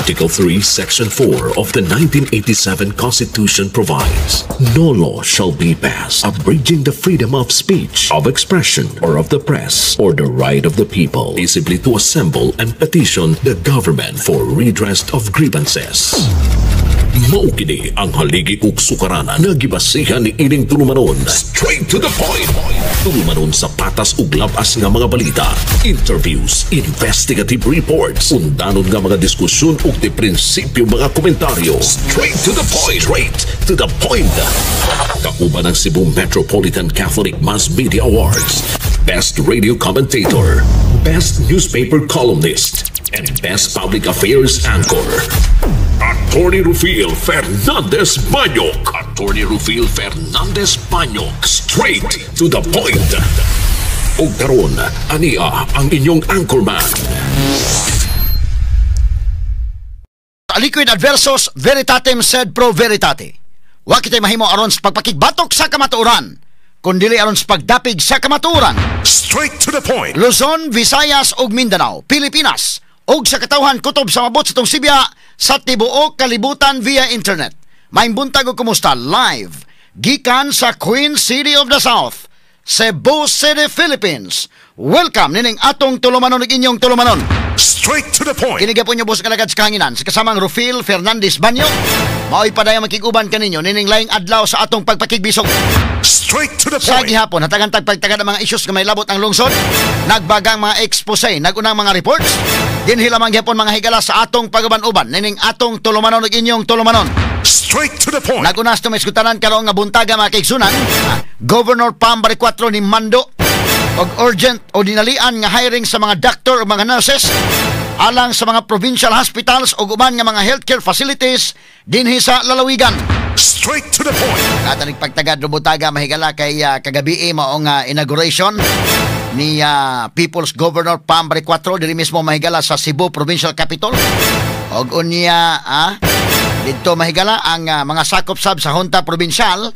Article 3, Section 4 of the 1987 Constitution provides, no law shall be passed abridging the freedom of speech, of expression, or of the press, or the right of the people peaceably to assemble and petition the government for redress of grievances. Maukini ang haligi ug sukaranan nga gibasihan ni ining tulumanon. Straight to the point. Tulumanon sa patas ug labas nga mga balita, interviews, investigative reports, undanon nga mga diskusyon ug di prinsipyo mga komentaryo. Straight to the point. Straight to the point. Kauban ang Cebu Metropolitan Catholic Mass Media Awards, Best Radio Commentator, Best Newspaper Columnist, and Best Public Affairs Anchor. Attorney Rufil Fernandez Banyok. Attorney Rufil Fernandez Banyok. Straight to the point. O karon, ania ang inyong anchorman. Liquid adversus veritatem sed pro veritate. Wa kitay mahimo aron sa pagpakigbatok sa kamatuoran, kundili aron sa pagdapig sa kamatuoran. Straight to the point. Luzon, Visayas ug Mindanao, Pilipinas, ug sa katawhan kutob sa mabot sa tong Sibya sa tibuok kalibutan via internet. Maimbuntag ug kumusta live gikan sa Queen City of the South, Cebu City, Philippines. Welcome nining atong tulumanon ug inyong tulumanon. Straight to the point. Kini gyapon nyo boss kalagad sa kahanginan sa kasamang Rufil Fernandez Banyok. Mao'y padayang makiguban kaninyo nining laing adlaw sa atong pagpakigbisog. Straight to the Sa point. gihapon hatagan tagpagtagad ang mga issues nga may labot ang lungsod. Nagbagang mga expose, nagunang mga reports. Dinhi lamang gihapon mga higala sa atong pagaban-uban nining atong tulumanon ug inyong tulumanon. Straight to the point. Nagunas to may iskutanan karon nga buntaga mga kaigsunan. Governor Pam Baricuatro ni Mando og urgent o dinalian nga hiring sa mga doctor o mga nurses alang sa mga provincial hospitals o uban nga mga healthcare facilities dinhi sa lalawigan. Straight to the point. At ang pagtagad butaga mahigala kay kagabi maong inauguration ni People's Governor Pam Baricuatro diri mismo mahigala sa Cebu Provincial Capital. Og unya dito mahigala ang mga sakop sab sa Junta Provincial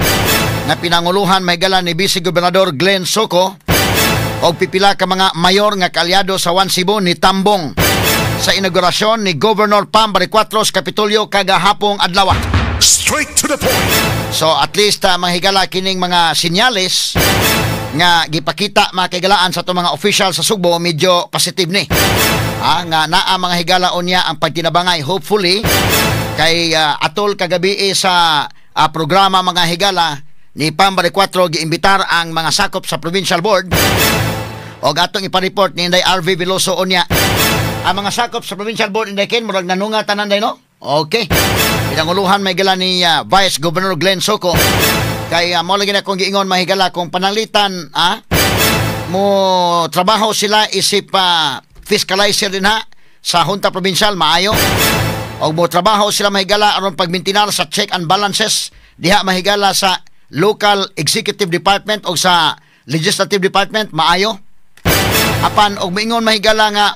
na pinanguluhan mahigala ni Vice Gobernador Glenn Soco og pipila ka mga mayor nga kaalyado sa One Cebu ni tambong sa inaugurasyon ni Governor Pam Baricuatro sa Kapitolyo kagahapong adlaw. Straight to the point. So at least mahigala kining mga sinyales nga gipakita mga kaigalaan sa itong mga official sa Sugbo medyo positive ni. Nga naa mga higalaon niya ang pagtinabangay hopefully kay atol kagabi sa programa mga higala ni Pam Baricuatro giimbitar ang mga sakop sa provincial board og atong ipareport ni Inday RV Veloso onya ang mga sakop sa provincial board Inday Ken murag nanunga tanan day no. Okay. Pinanguluhan may gala ni Vice Governor Glenn Soco kay mo lagi na kong giingon mahigala kung pananglitan mo trabaho sila isip fiscalizer din ha sa Junta Provincial maayo og mo trabaho sila mahigala aron pagmintinar sa check and balances diha mahigala sa local executive department o sa legislative department maayo apan og mingon mahigala nga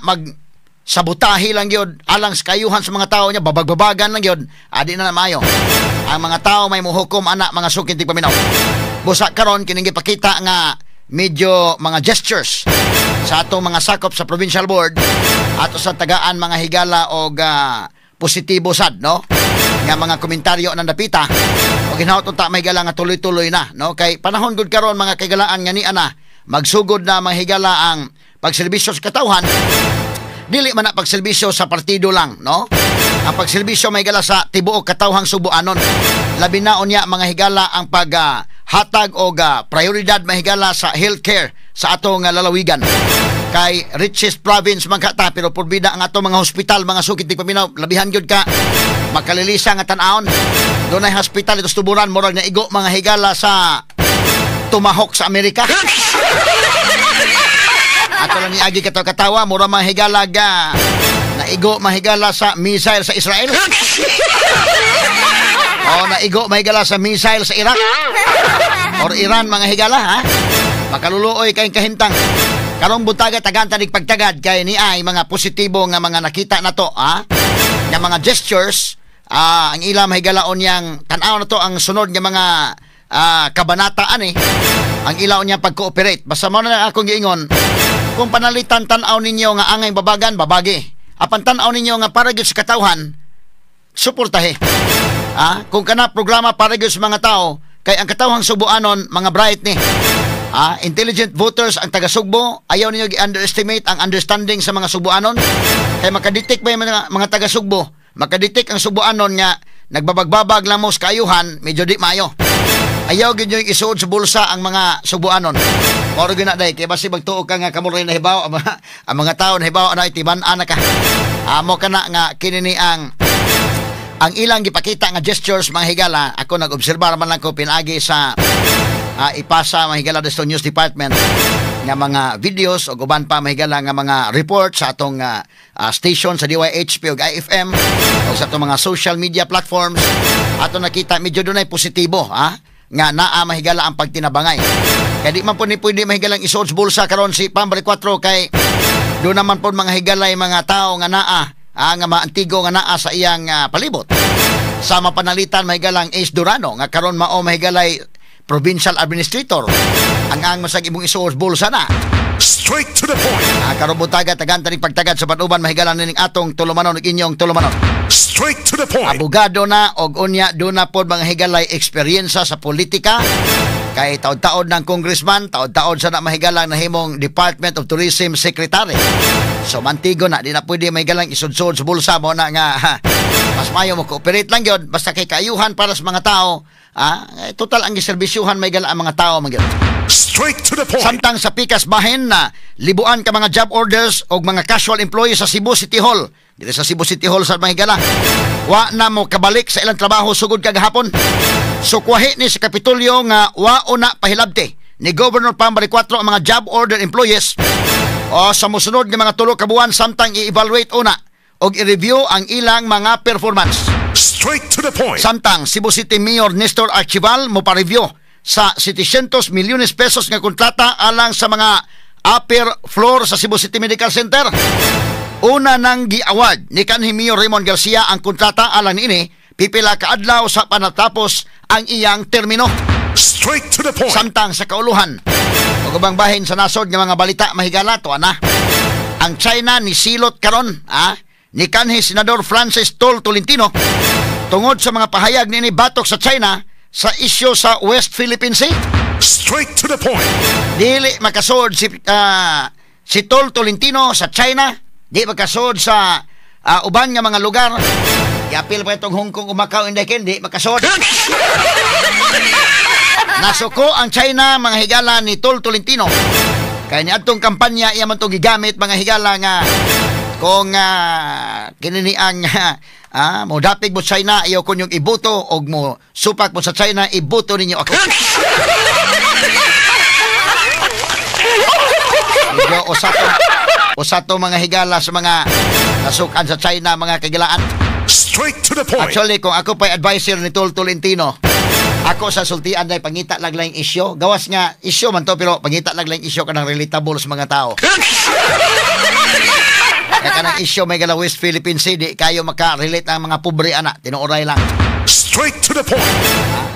sabotahi lang gyud alang sa kayuhan sa mga tao niya babagbabagan lang gyud adi na maayo ang mga tao may muhukom anak mga sukin tig paminaw busa karon kining gipakita nga medyo mga gestures sa atong mga sakop sa provincial board ato sa tagaan mga higala og positibo sad no nga mga komentaryo nang dapita o ginhaut unta may higala nga tuloy-tuloy na no kay panahon gud karon mga kagalaan nga ni ana magsugod na mga higala ang pagserbisyo sa katawhan. Dili man na pagserbisyo sa partido lang, no? Ang pagserbisyo may higala sa tibuok katawhang Subuanon. Labi na unya mga higala ang paghatag og prioridad mahigala sa healthcare sa atong lalawigan. Kay richest province man kata pero porbida ang atong mga hospital, mga sukit tig paminaw, labihan gyud ka makalilisa nga tan-aon. Dunay hospital ito tuburan murag na igo mga higala sa tumahok sa Amerika. Ato lang niagi katawa mura mga higala naigo mahigala sa missile sa Israel. O naigo mahigala sa missile sa Iraq or Iran mga higala ha. Makaluluoy kayong kahintang. Karong buntaga tagantad pagtagad kay ni ay mga positibo nga mga nakita na to ha. Nga mga gestures ang ila mahigalaon yang tan-aw na to ang sunod nga mga kabanataan ang ilaw niya pag-cooperate. Basta mo na akong giingon kung panalitan tan-aw ninyo nga angay babagan babagi apan tan-aw ninyo nga para gyud sa katawhan suportahe. Kung kana programa para gyud sa mga tao, kay ang katawhang Subuanon mga bright ni. Intelligent voters ang taga Sugbo, ayaw ninyo i-underestimate ang understanding sa mga Subuanon. Kay makadetect ba yung mga taga Sugbo, makadetect ang Subuanon nga nagbabagbabag lang mo sa kaayuhan, medyo di maayo. Ayaw gyud yung isuod sa bulsa ang mga Subuanon. Moro gyud na day kay basi magtuo ka nga kamo rin nahibaw ang mga tao nahibaw ana itiban-an ka. Amo kana nga kinini ang ilang gipakita nga gestures mga higala. Ako nag-obserbar man lang ko pinagi sa ipasa mga higala sa News Department nga mga videos o uban pa mahigala nga mga report sa atong station sa DYHP o IFM o sa atong mga social media platforms. Ato nakita medyo dunay positibo nga naa mahigala ang pagtinabangay. Kaya di man po ni pwede mahigalang isuod sa bulsa karon si Pambari 4 kay doon naman po mga higalay mga tao nga naa nga maantigo nga naa sa iyang palibot. Sama panalitan mahigalang Ace Durano nga karon mao mahigalay provincial administrator. Ang masag imong isuod bulsa na. Straight to the point. Karon butaga tagant ning pagtagad sa Batuban mahigalan ning atong tulumanon ug inyong tulumanon. Straight to the point. Abogado na og unya do na pod mga higalay eksperyensya sa politika. Kay taod-taod ng congressman, taod-taod sa na mahigalang nahimong Department of Tourism Secretary. So mantigo na, di na pwede mahigalang isudsod sa bulsa mo na nga mas mayo mo cooperate lang yun basta kay kaayuhan para sa mga tao. Total ang giserbisyuhan mahigala ang mga tao magyud. Straight to the point. Samtang sa pikas bahin na libuan ka mga job orders o mga casual employees sa Cebu City Hall. Dito sa Cebu City Hall sa mahigala. Wa na mo kabalik sa ilang trabaho sugod kagahapon. So kuwahi ni sa Kapitolyo nga wa una pahilabte ni Governor Pambari 4 ang mga job order employees o sa musunod nga mga tulo ka buwan samtang i-evaluate una og i-review ang ilang mga performance. Straight to the point. Samtang Cebu City Mayor Nestor Archival mo pa-review sa 700 milyones pesos nga kontrata alang sa mga upper floor sa Cebu City Medical Center. Una nang gi-award ni kanhi Mayor Raymond Garcia ang kontrata alang niini pipila ka adlaw sa panatapos ang iyang termino. Straight to the point. Samtang sa kauluhan ug ubang bahin sa nasod nga mga balita mahigala to ana. Ang China ni silot karon ni kanhi Senador Francis Tolentino tungod sa mga pahayag ni batok sa China sa isyu sa West Philippine Sea. Straight to the point. Dili makasod si Tolentino sa China, di makasod sa uban nga mga lugar. Yapil pa itong Hong Kong o Macau hindi makasod. Nasuko ang China mga higala ni Tolentino. Kaya niya itong kampanya iya man itong gigamit mga higala nga kung kinini ang mo dapig mo China iyo kun yung ibuto og mo supak mo sa China ibuto ninyo ako. Medyo usato mga higala sa mga nasukan sa China mga kagilaan. Straight to the point. Actually kung ako pa advisor ni Tolentino, ako sa sultian ay pangita lang lang isyo. Gawas nga isyo man to pero pangita lang lang isyo kanang relatable sa mga tao. Kaya kanang isyo may gala West Philippine Sea, di kayo maka-relate ang mga pobre anak. Tinuoray lang. Straight to the point.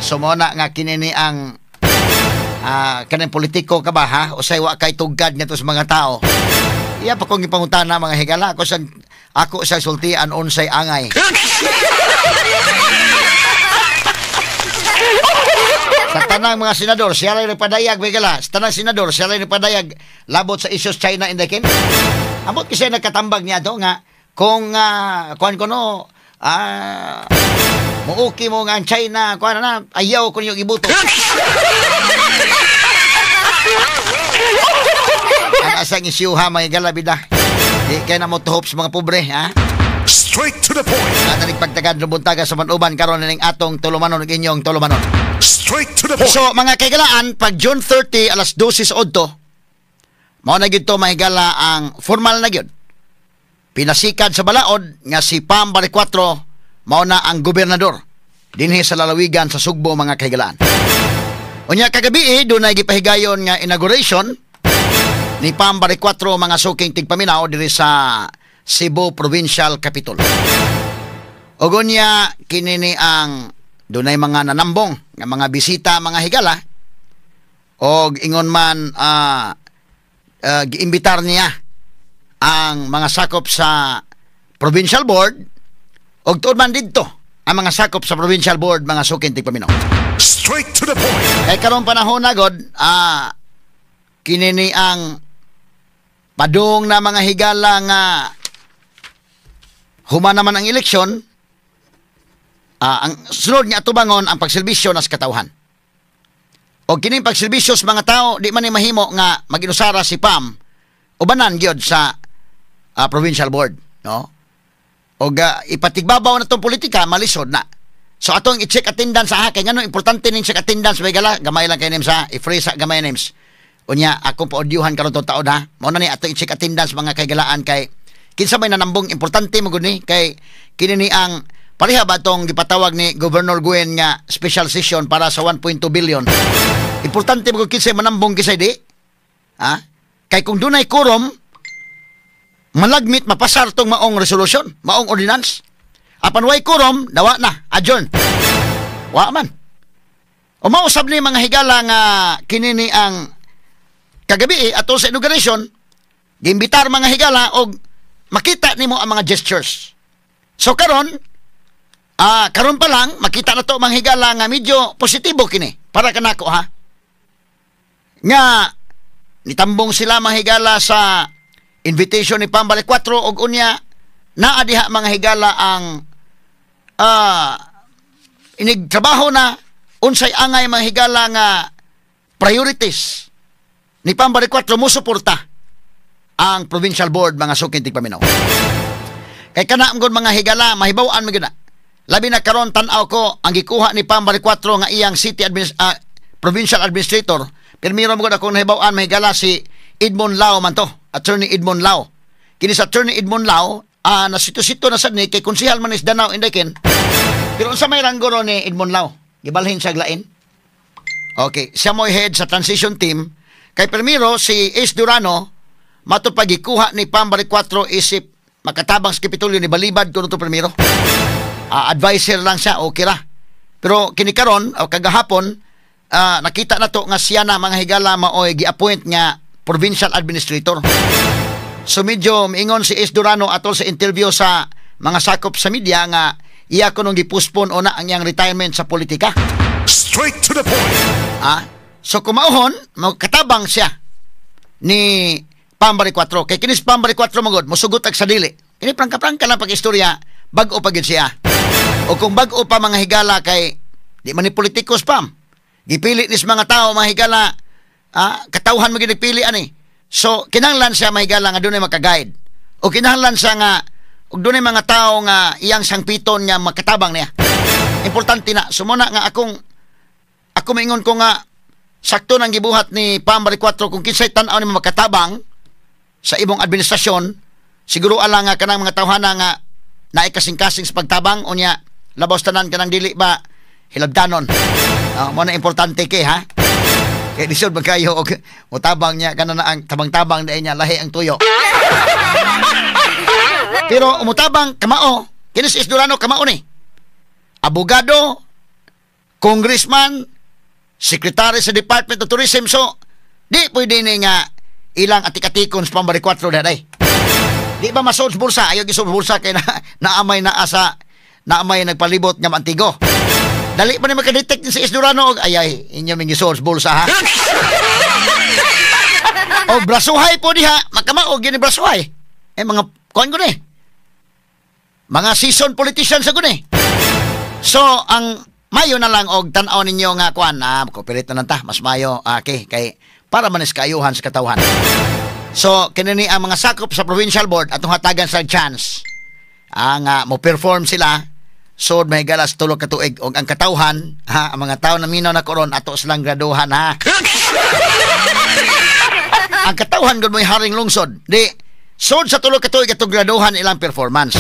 So muna nga kinini ang kanang politiko ka ba ha? O say wa kay tugad nga to sa mga tao. Iya pa kong ipangutana mga higala. Ako sa sultian unsay angay. Sa tanang mga senador, siya rin nagpadayag, Miguela. Sa tanang senador, siya rin nagpadayag labot sa issues China in the Kim. Amot kasi nagkatambag niya to nga kung kuan ko no muuki mo nga ang China kuan na ayaw ko yung ibuto. Ang asang isyuha mga galabida. Di kaya na mo tuhop sa mga pobre ha. Straight to the point. Natanig pagtagad buntaga sa manuban karon ning atong tulumanon ug inyong tulumanon. Straight to the point. So mga kaigalaan pag June 30 alas 12 sa odto mao na gyud to mahigala ang formal na gyud. Pinasikad sa balaod nga si Pambari 4 mao na ang gobernador dinhi sa lalawigan sa Sugbo mga kaigalaan. Unya kagabi dunay gipahigayon nga inauguration ni Pambari 4 mga suking tigpaminaw diri sa Cebu Provincial Capital. Ogonya kinini ang dunay mga nanambong nga mga bisita mga higala og ingon man giimbitar niya ang mga sakop sa provincial board Og tuod man didto ang mga sakop sa provincial board mga sukin tigpaminaw. Straight to the point. Kay karon panahon na god, kinini ang padung na mga higala nga human naman ang eleksyon, ang sunod nga atubangon ang pagserbisyo nas katawhan. O kining pagserbisyo sa mga tao, di man ni mahimo nga maginusara si PAM ubanan gyud sa provincial board, no? O ipatigbabaw na tong politika, malisod na. So atong i-check attendance sa kay ngano importante ning check attendance may gala, gamay lang kay names ha, i-free sa gamay names. Unya akong paudyuhan karon tong taon ha. Mao na ni atong i-check attendance mga kaygalaan kay kinsa may nanambong importante mo gud ni kay kini ni ang pareha ba tong gipatawag ni Governor Guen nga special session para sa 1.2 billion. Importante mo gud kinsa manambong kisay di. Ha? Kay kung dunay quorum malagmit mapasar tong maong resolution, maong ordinance. Apan way quorum, dawa na, adjourn. Wa man. O mausab ni mga higala nga kinini ang kagabi ato sa inauguration, giimbitar mga higala og makita nimo ang mga gestures. So karon pa lang makita na to mga higala nga medyo positibo kini para kanako ha. Nga nitambong sila mga higala sa invitation ni Pambalik 4 og unya naa diha mga higala ang inigtrabaho na unsay angay mga higala nga priorities ni Pambalik 4 mo suporta ang provincial board mga sukin tigpaminaw. Kay kana ang mga higala mahibaw-an mo gina. Labi na karon tan-aw ko ang gikuha ni Pambalik 4 nga iyang provincial administrator. Pirmiro mo gud akong nahibaw-an mahigala si Edmond Lau man to, Attorney Edmond Lau. Kini sa Attorney Edmond Lau, na sito-sito na sad ni kay konsehal man is Danau Indaken. Pero unsa may ranggo ro ni Edmond Lau? Gibalhin siya glain. Okay, siya mo head sa transition team. Kay Primero si Ace Durano matud pagikuha ni Pambalik 4 isip makatabang sa Kapitolyo ni Balibad kuno to Primero. Advisor lang siya, okay ra. Pero kini karon o kagahapon nakita na to nga siya na mga higala maoy gi-appoint nga provincial administrator. So medyo miingon si Ace Durano atol sa interview sa mga sakop sa media nga iya ko nung gi-postpone o na ang iyang retirement sa politika. Straight to the point. So kumauhon, katabang siya ni Pambalik 4. Kay kinis Pambalik 4 magod, musugot ag sa dili. Kini prangka-prangka lang pag-istorya, bag-o pa gid siya. O kung bag-o pa mga higala kay di man ni politikos Pam. Gipili nis mga tao mga higala, katawhan mo ginagpili ani. So kinahanglan siya mga higala nga dunay maka-guide. O kinahanglan siya nga ug dunay mga tao nga iyang sangpiton nga makatabang niya. Importante na sumuna nga ako maingon ko nga sakto nang gibuhat ni Pambalik 4 kung kinsay tan-aw ni makatabang sa imong administrasyon, siguro ala nga kanang mga tawhana nga naay kasing-kasing sa pagtabang unya labaw tanan kanang dili ba hilabdanon. Mo na importante kay ha. Kay lisod magkayo og mutabang niya kana na ang tabang-tabang dai niya lahi ang tuyo. Pero umutabang kamao, kinis Isdurano kamao ni. Abogado, congressman, secretary sa Department of Tourism, so di pwede ni nga ilang atik-atikon sa Pambalik 4 daday. Di ba masod sa bulsa? Ayaw gisod bulsa kay naamay na asa, naamay nagpalibot nga mantigo. Dali pa ni makadetect si Isdurano og ayay inyo ming gisod sa bulsa ha. O brasuhay po diha, makamaog gini brasuhay. Mga kuan ko ni. Mga season politicians sa guni. So ang mayo na lang og tan-aw ninyo nga kuan, cooperate na ta, mas mayo kay para manis kaayuhan sa katawhan. So kinini ang mga sakop sa provincial board atong hatagan sa chance nga mo perform sila so may galas tulo ka tuig og ang katawhan ang mga tao na minaw na koron ato silang graduhan ha. Ang katawhan gud mo'y haring lungsod di sod sa tulo ka tuig atong graduhan ilang performance.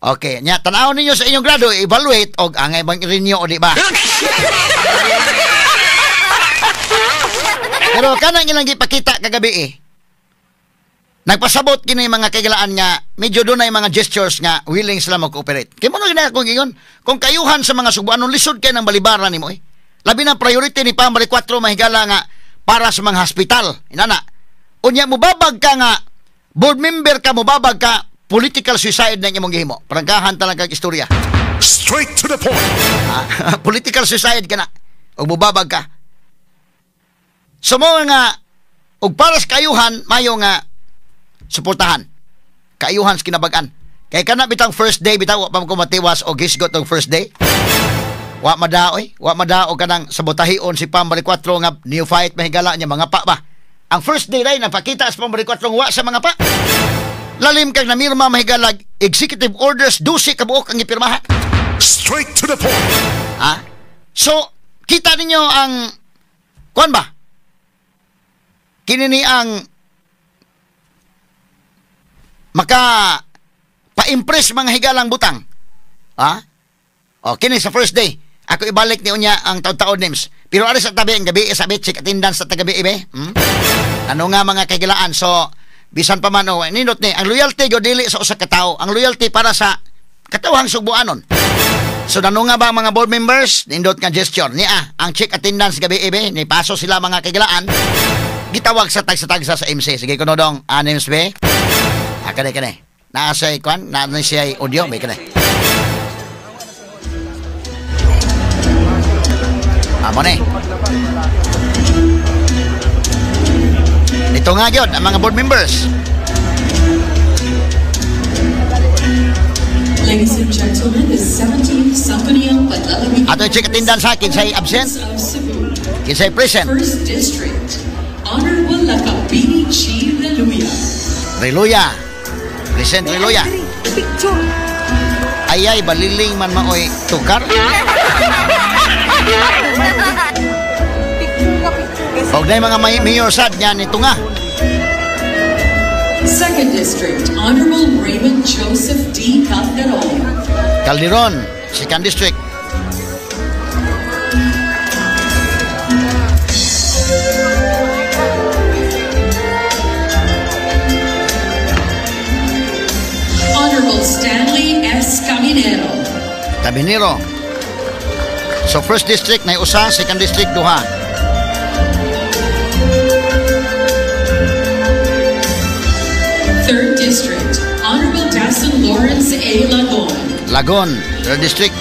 Okay, nya tan-aw ninyo sa inyong grado, evaluate og angay bang i-renew o di ba? Pero kanang ilang gipakita kagabi nagpasabot kini mga kagalaan nga medyo dunay mga gestures nga willing sila mag-cooperate. Kay mo na gina kung ingon, kung kayuhan sa mga Subuanon lisod kay ng balibaran nimo Labi na priority ni Pambalik 4 mahigala nga para sa mga hospital. Inana. Unya mubabag ka nga board member ka, mubabag ka political suicide na imong gihimo. Prangkahan talaga kag istorya. Straight to the point. Political suicide ka na. O mubabag ka. So mo nga, og para sa kayuhan, mayo nga, suportahan. Kayuhan sa kinabagan. Kaya ka na bitang first day, bitang wa pa ko matiwas o gisgot ng first day. Wa madaoy. Wa madao ka ng sabotahion si Pambali 4 nga neophyte mahigala niya mga pa ba. Ang first day ray, napakita sa Pambali 4 wa sa mga pa. Lalim kang namirma mahigalag, executive orders, 12 kabuok ang ipirmahan. Straight to the point. So, kita ninyo ang kuan ba? Kinini ang maka pa-impress mga higalang butang. O, kini sa first day. Ako ibalik ni unya ang taon-taon names. Pero ari sa tabi ang gabi sabi check attendance sa tagabi ibe. Ano nga mga kagilaan? So, bisan pa man nindot ni ang loyalty go dili sa usa ka tawo. Ang loyalty para sa katawhang subuanon. So nano nga ba mga board members nindot nga gesture niya ang check attendance gabi ibe ni paso sila mga kagilaan gitawag sa tagsa sa MC. Sige kuno dong names be. Kani naa sa ikwan naa siya audio be kani. Amo ni. Ito nga yun ang mga board members. Ladies and gentlemen, the 17th Sangguniang Panlalawigan Ato check attendance sa kinsay absent, kinsay present. First District, Honorable Lakabini Chi Reluya. Reluya. Present Reluya. Ayay baliling man maoy tukar. Og na mga mayor sad niya nito nga. Second District, Honorable Raymond Joseph D. Calderon, Second District. Honorable Stanley S. Caminero. Caminero. So first district na usa, second district duha. Third District, Honorable Dason Lawrence A. Lagon. Lagon, third district.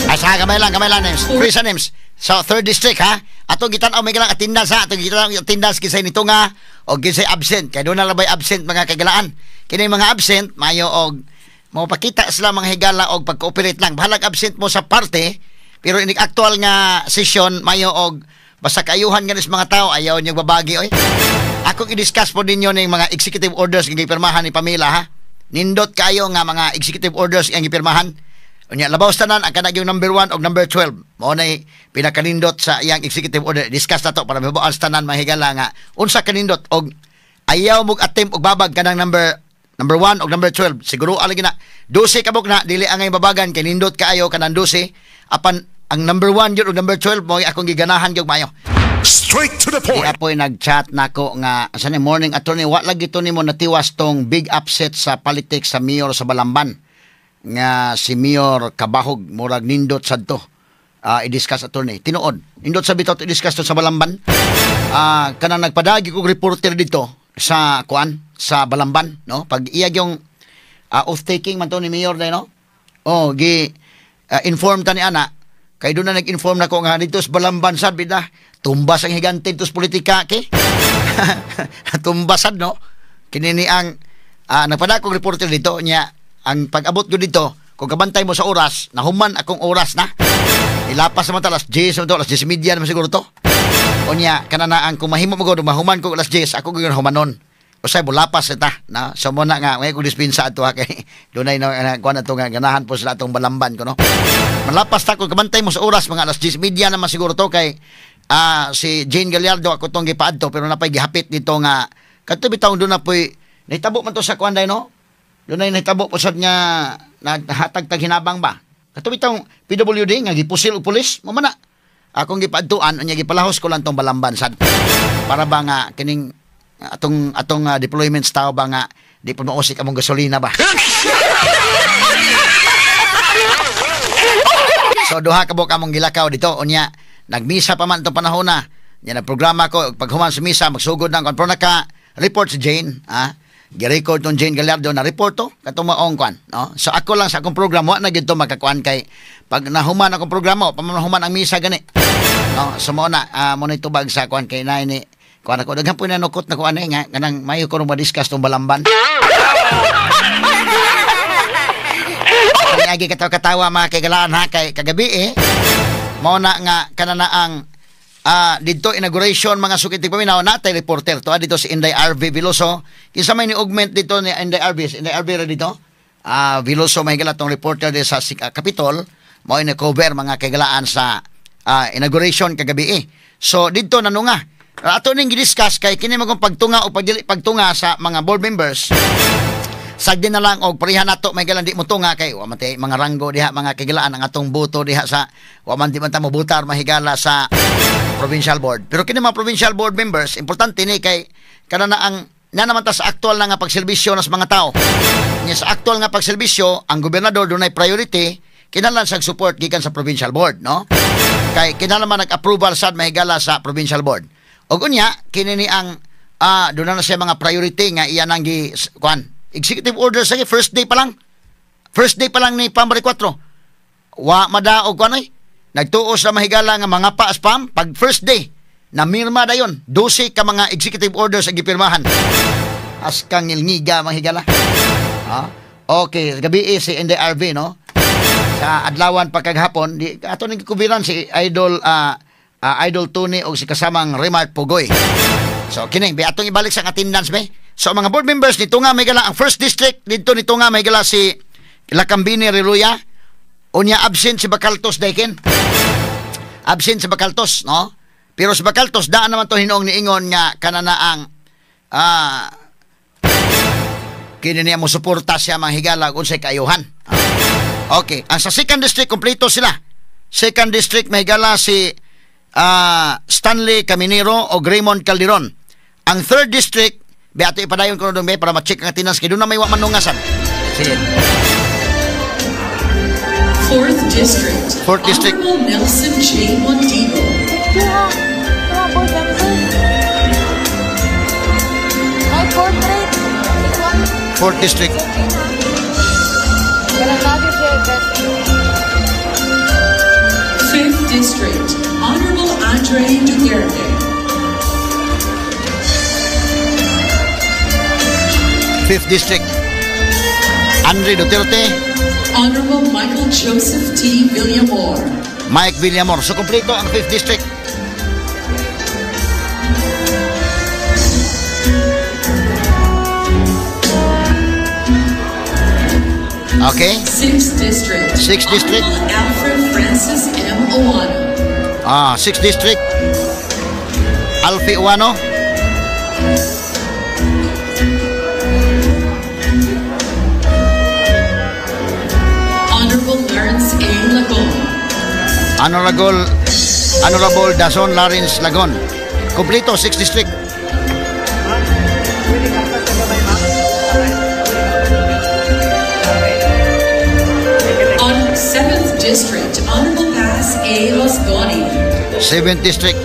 Asa kamay lang names. Free sa names. So third district ha. Atong gitan-aw may galang attendance ha. Atong gitan-aw attendance kisay nito nga o kisay absent. Kaya doon na labay absent mga kagalaan. Kini mga absent mayo og mapakita sila mga higala og pag-cooperate lang. Bahalag absent mo sa parte. Pero inig actual nga session mayo og basta kaayuhan nga nis mga tao ayaw niyo babagi oy. Ako i-discuss po ninyo ning mga executive orders nga gipirmahan ni Pamela ha. Nindot kayo nga mga executive orders nga gipirmahan. Unya labaw tanan ang kanang yung number 1 og number 12. Mao nay pinakanindot sa iyang executive order. Discuss nato para mabuan tanan mga higala nga unsa kanindot og ayaw mog attempt og babag kanang number 1 og number 12. Siguro alagi na 12 kabok na dili angay babagan kay nindot kaayo kanang 12 apan ang number 1 yun o number 12 mo akong giganahan gyud mayo. Straight to the point. Kaya po'y nag-chat nako nga sa ni morning attorney wa lagi to nimo natiwas tong big upset sa politics sa mayor sa Balamban nga si Mayor Kabahog murag nindot sadto. I-discuss attorney. Tinuod. Nindot sa bitaw i-discuss to sa Balamban. Kanang nagpadagi kog reporter dito sa sa Balamban, no? Pag iyag yung oath taking man to ni Mayor day, no? Inform ta ni ana. Kay doon na nag-inform na ko nga dito sa Balamban sad bida. Tumbas ang higante dito sa politika ke. Tumbasad no. Kinini ang nagpadakong reporter dito niya ang pag-abot ko dito kung kabantay mo sa oras nahuman akong oras na. Ilapas naman alas 10 alas 10 media naman siguro to. O niya kanana ang kumahimo mo ko mahuman ko alas 10 ako gyud humanon. Usay bulapas ta na so mo na nga may ko dispensa ato kay dunay na kuan ato nga ganahan po sila atong Balamban ko no. Malapas ta ko kabantay mo sa oras mga alas 10 media naman siguro to kay si Jane Gallardo ako tong gipaadto pero napay gihapit dito nga kadto bitaw doon na poy nahitabo man to sa kuan day no. Doon ay nahitabo po sad nga naghatag tag hinabang ba. Kadto bitaw PWD nga gipusil og pulis mo man na. Akong gipaadtuan unya gipalahos ko lang tong Balamban sad. Para ba nga kining atong deployments tao ba nga di pa mausik among gasolina ba. So duha ka buk among gilakaw dito unya nagmisa pa man itong panahon na Yan ang programa ko. Pag human sa misa, magsugod ng kwan. Pero naka-report si Jane. Gi-record tong Jane Gallardo na report to. Katong maong kwan. No? So ako lang sa akong programa, na gito makakuan kay pag nahuman akong programa, pamahuman ang misa gani. No? So mo na, mo na itubag sa kwan kay na ini. Kwan ako. Daghang po na nukot na kuan nga. Kanang mayo ko nung madiscuss tong balamban. Agi katawa mga kagalaan ha kay kagabi mao na nga kanana ang dito inauguration mga sukitig paminaw natay reporter to dito si Inday RV Veloso kinsa may ni augment dito ni Inday RV ra dito Veloso mahigala tong reporter di sa Capitol mao ni cover mga kagalaan sa inauguration kagabi so dito nano nga ato ning gidiscuss kay kini magong pagtunga o pagtunga sa mga board members sagdi na lang og parihan nato may galan di mo tunga kay wa man tay mga ranggo diha mga kigilaan ang atong boto diha sa wa man di man ta mo butar mahigala sa provincial board pero kini mga provincial board members importante ni kay kanana ang na naman ta sa aktual na nga pagserbisyo nas mga tao nya sa aktual nga pagserbisyo ang gobernador dunay priority kinahanglan sa support gikan sa provincial board no kay kinahanglan nag-approval sad mahigala sa provincial board og unya kini ni ang doon na siya mga priority nga iyan ang gi kwan executive order sa first day pa lang ni Pambari 4 wa madaog ko nagtuos na mahigala nga mga pa-spam pag first day na mirma dayon 12 ka mga executive orders ang gipirmahan askang ilngiga mahigala okay gabi si Inday RV no sa adlawan pagkaghapon di ato ning kubiran si Idol Idol Tony o si kasamang Remark Pugoy so kining atong ibalik sa attendance be. So mga board members nito nga may gala ang first district dito nito nga may gala si Lacambini Reluya unya absent si Bacaltos Daiken. Absent si Bacaltos no? Pero si Bacaltos daan naman to hinoong niingon nga kanana ang kini niya mo suporta siya mga higala unsay kaayuhan. Okay, ang sa second district kompleto sila. Second district may gala si Stanley Caminero o Raymond Calderon. Ang third district beato ipadayon ko doon para ma-check ang attendance kay doon na may wa manungasan. Sige. Fourth District. Honorable Nelson J. Montigo. Fourth District. Fifth District. Honorable Andre Duterte. Fifth District, Andre Duterte. Honorable Michael Joseph T. Villamor. Mike Villamor. So, kompleto ang 5th District. Okay. 6th District. 6th District. Honorable Alfred Francis M. Owano. 6th District. Alfie Owano. Honorable Dason Lawrence Lagon. Kompleto 6th District. On 7th District, Honorable Paz A. Rosgoni. 7th District,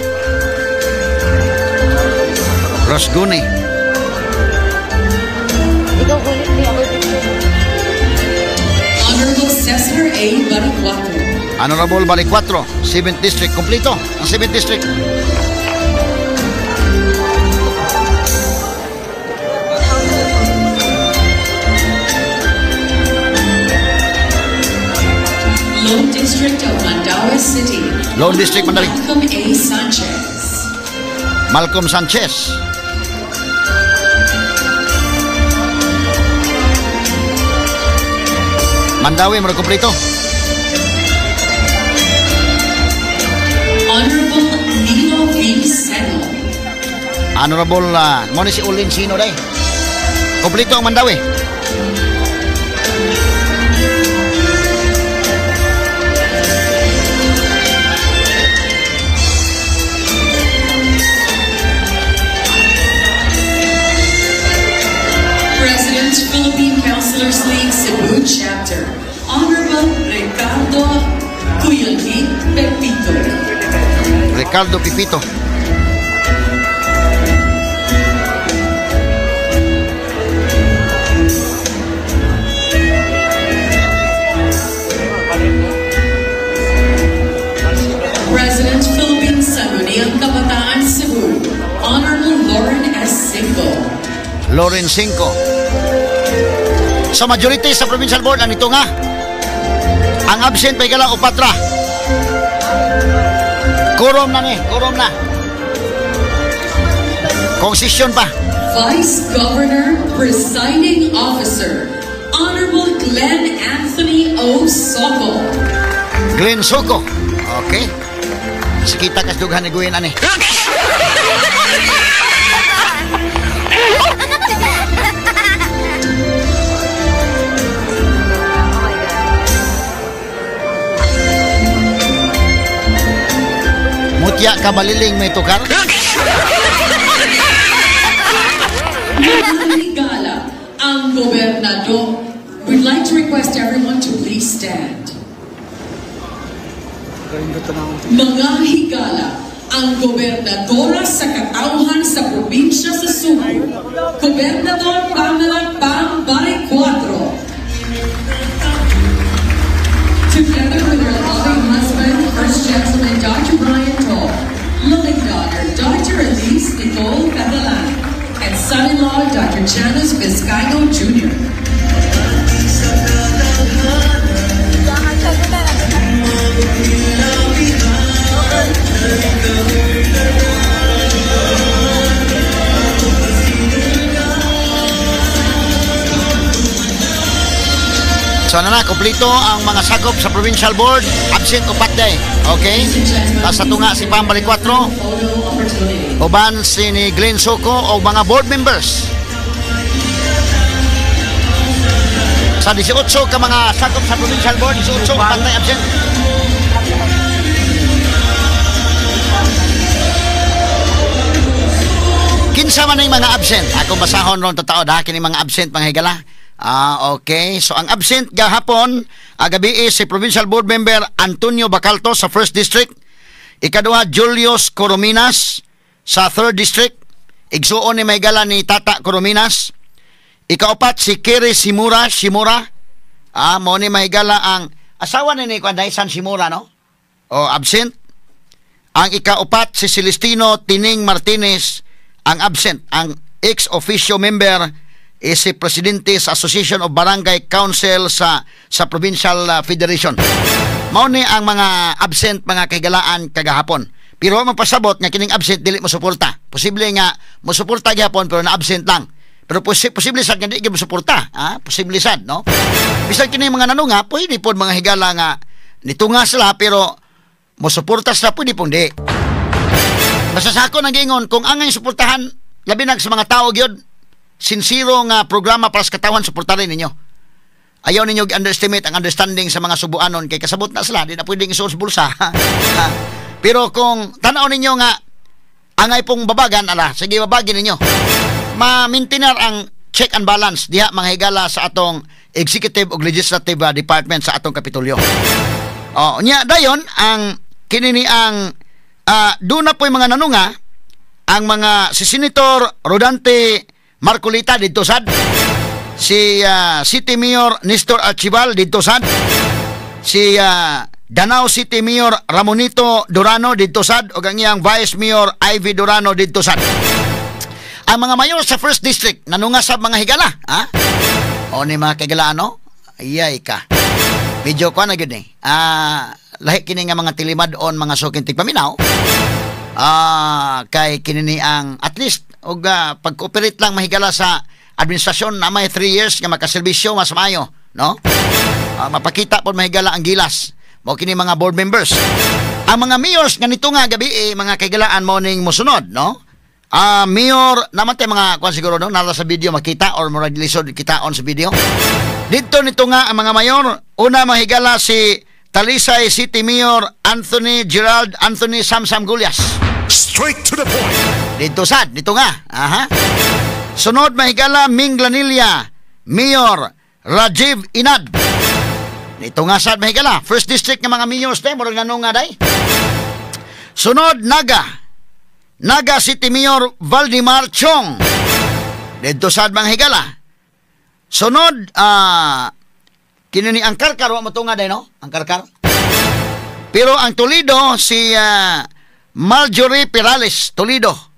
Rosgoni. Honorable Cesar A. Baricuato. Honorable Balicuatro, 7th District. Kompleto ang 7th District. Lone District of Mandaue City. Lone District, Mandaue. Malcolm A. Sanchez. Malcolm Sanchez. Mandaue, mo kompleto. Honorable Nilo V. Seno. Honorable mo ni si Ulin Sino day. Kompleto ang Mandaue. President, Philippine Councilors League Cebu Chapter, Honorable Ricardo Cuyolmi Pepito. Ricardo Pipito. Lawrence 5. Sa majority sa provincial board, anito nga. Ang absent may gala upatra. Quorum na ni, quorum na. Konsisyon pa. Vice Governor, Presiding Officer, Honorable Glenn Anthony O. Soco. Glenn Soco. Okay. Sikita kas dughan ni Guyen ani. Mutya ka baliling may tukar. Higala, ang gobernador. We'd like to request everyone to please stand. Mga higala, ang gobernadora sa katauhan sa probinsya sa Subo, Gobernador Pamela Pambay 4. Together with her loving husband, First Gentleman Dr. Brian Toll, loving daughter, Dr. Elise Nicole Catalan, and son-in-law, Dr. Janice Vizcaino Jr. So na kompleto ang mga sakop sa provincial board, absent upat day. Okay? Tapos sa tunga si Pambali 4. Uban si ni Glenn Soco o mga board members. Sa 18 ka mga sakop sa provincial board, 18 upat day absent. Kinsa man yung mga absent? Ako basahon ron totoo dahil kini mga absent mga higala. Okay. So, ang absent gahapon, gabi si Provincial Board Member Antonio Bacalto sa 1st District. Ikaduha, Julius Corominas sa 3rd District. Igsuon ni Maygala ni Tata Corominas. Ikaupat, si Kiri Shimura. Mo ni Maygala ang asawa ni Kwanday San Shimura, no? O, absent. Ang ikaupat, si Celestino Tining Martinez, ang absent. Ang ex-officio member is si Presidente sa Association of Barangay Council sa Provincial Federation. Mao ni ang mga absent mga kahigalaan kagahapon. Pero magpasabot nga kining absent dili mo suporta. Posible nga mo suporta gihapon pero na absent lang. Pero posible sad nga di mo suporta, posible sad, no? Bisan kini mga nanunga, pwede pod mga higala nga nitunga sila pero mo suporta sila pwede pong di. Basta sa ako nag-ingon kung angay suportahan labi na sa mga tao gyud sincero nga programa para sa katawan, suportarin ninyo. Ayaw ninyo underestimate ang understanding sa mga subuanon kay kasabot na sila, di na pwedeng isuot sa bulsa. Pero kung tanaw ninyo nga angay pong babagan, sige babagin ninyo. Ma-maintainer ang check and balance diha mga higala sa atong executive o legislative department sa atong kapitulyo. Nya dayon ang kinini ang doon na po yung mga nanunga ang mga si Senator Rodante Marcolita dito sad, si City Mayor Nestor Archibal dito sad, si Danao City Mayor Ramonito Durano dito sad ug ang iyang Vice Mayor Ivy Durano dito sad. Ang mga mayor sa 1st District nanunga sa mga higala, o ni mga kagala no? Ayay ka. Medyo ko na gyud ni. Lahi kini nga mga tilimad-on mga suking tigpaminaw. Kay kinini ang at least og pag-cooperate lang mahigala sa administrasyon na may 3 years nga makaserbisyo mas maayo, no? Mapakita pod mahigala ang gilas mo kini mga board members. Ang mga mayors nga nito nga gabi mga kaigalaan mo ning mosunod, no? Mayor naman tay mga kwan siguro no nara sa video makita or murag lisod kitaon sa video. Dito nito nga ang mga mayor, una mahigala si Talisay City Mayor Anthony Gerald Anthony Samsam Gulyas. Straight to the point. Dito sad, dito nga. Sunod mahigala Minglanilla Mayor Rajiv Inad. Dito nga sad mahigala. 1st District nga mga mayors day murag nanong nga day. Sunod Naga City Mayor Valdemar Chong. Dito sad mga higala. Sunod kinini ang Karkar wa mo tunga day no? Ang Karkar. Pero ang Toledo si Marjorie Perales Toledo.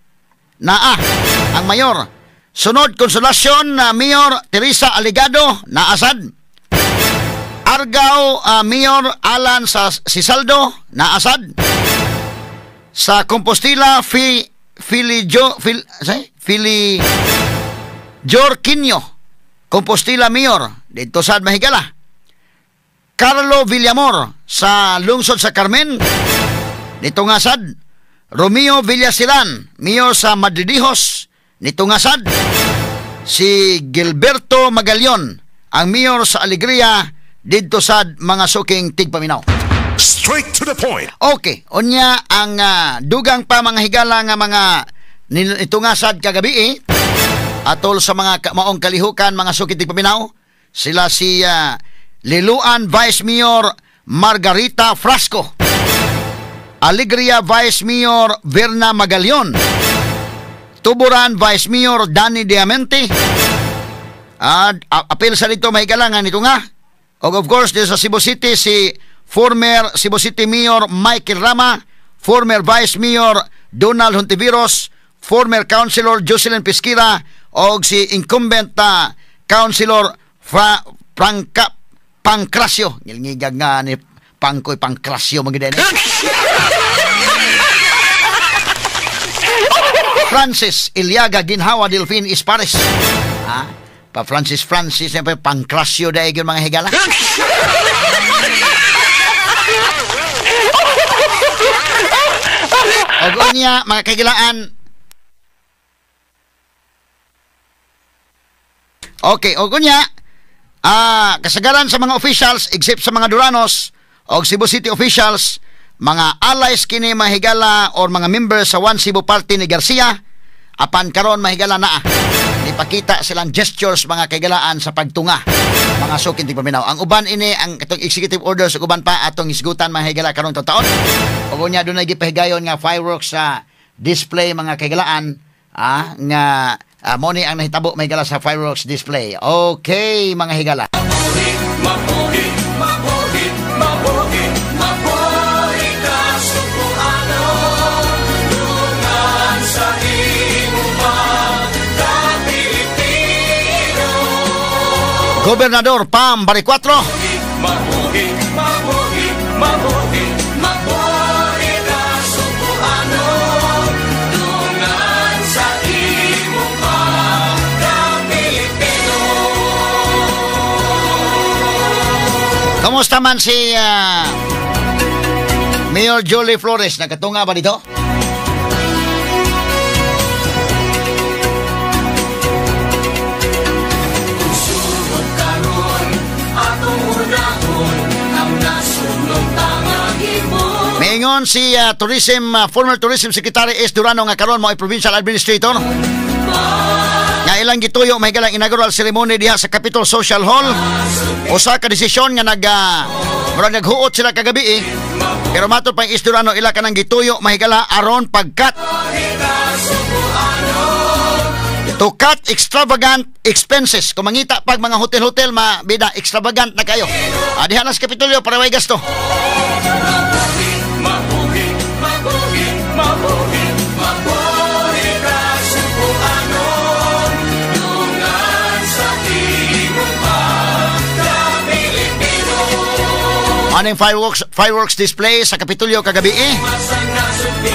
Ang mayor. Sunod, Konsolasyon, Mayor Teresa Aligado, naasad. Argao, Mayor Alan Sisaldo, naasad. Sa Compostela, Jorquinho, Compostela Mayor, dito sa Mahigala. Carlo Villamor sa lungsod sa Carmen, dito nga sad. Romeo Villasilan, Mayor sa Madridijos, dito nga sad. Si Gilberto Magalion, ang Mayor sa Alegria, dito sad mga suking tigpaminaw. Straight to the point. Okay, unya ang dugang pa mga higala nga mga ito nga sad kagabi atol sa mga maong kalihukan mga suking tigpaminaw. Sila si Liluan Vice Mayor Margarita Frasco, Alegria Vice Mayor Verna Magalion, Tuburan Vice Mayor Danny Diamante, apel sa dito may galangan ito nga. O of course, dito sa Cebu City, si former Cebu City Mayor Michael Rama, former Vice Mayor Donald Hontiveros, former Councilor Jocelyn Pesquira, o si incumbent Councilor Pancracio. Ngilngigag nga ni Pangkoy Pancracio magiging Francis Iliaga Ginhawa Delfin Ispares. Pa Francis siyempre Pancracio dahil yung mga higala. O niya mga kagilaan. Okay, o niya kasagaran sa mga officials except sa mga Duranos o Cebu City officials, mga allies kini mahigala or mga members sa One Cebu Party ni Garcia, apan karon mahigala na ipakita silang gestures mga kagalaan sa pagtunga mga sukin tigpaminaw. Ang uban ini ang itong executive orders uban pa atong isgutan mahigala karon taon. O nya dunay gipahigayon nga fireworks sa display mga kagalaan nga mo ni ang nahitabo may gala sa fireworks display. Okay, mga higala. Gobernador Pam Baricuatro. Kamusta man si Mayor Jolie Flores? Nakatunga ba dito? Maingon si former Tourism Secretary S. Durano nga karon mo ay Provincial Administrator. Nga ilang gituyo may galang inaugural ceremony diha sa Capitol Social Hall. Usa ka desisyon nga naghuot sila kagabi pero matod pang S. Durano ila kanang gituyo mahigala aron pagkat to cut extravagant expenses. Kung mangita pag mga hotel-hotel bida extravagant na kayo. Diha na sa Kapitolyo para may gasto. Anong fireworks display sa Kapitolyo kagabi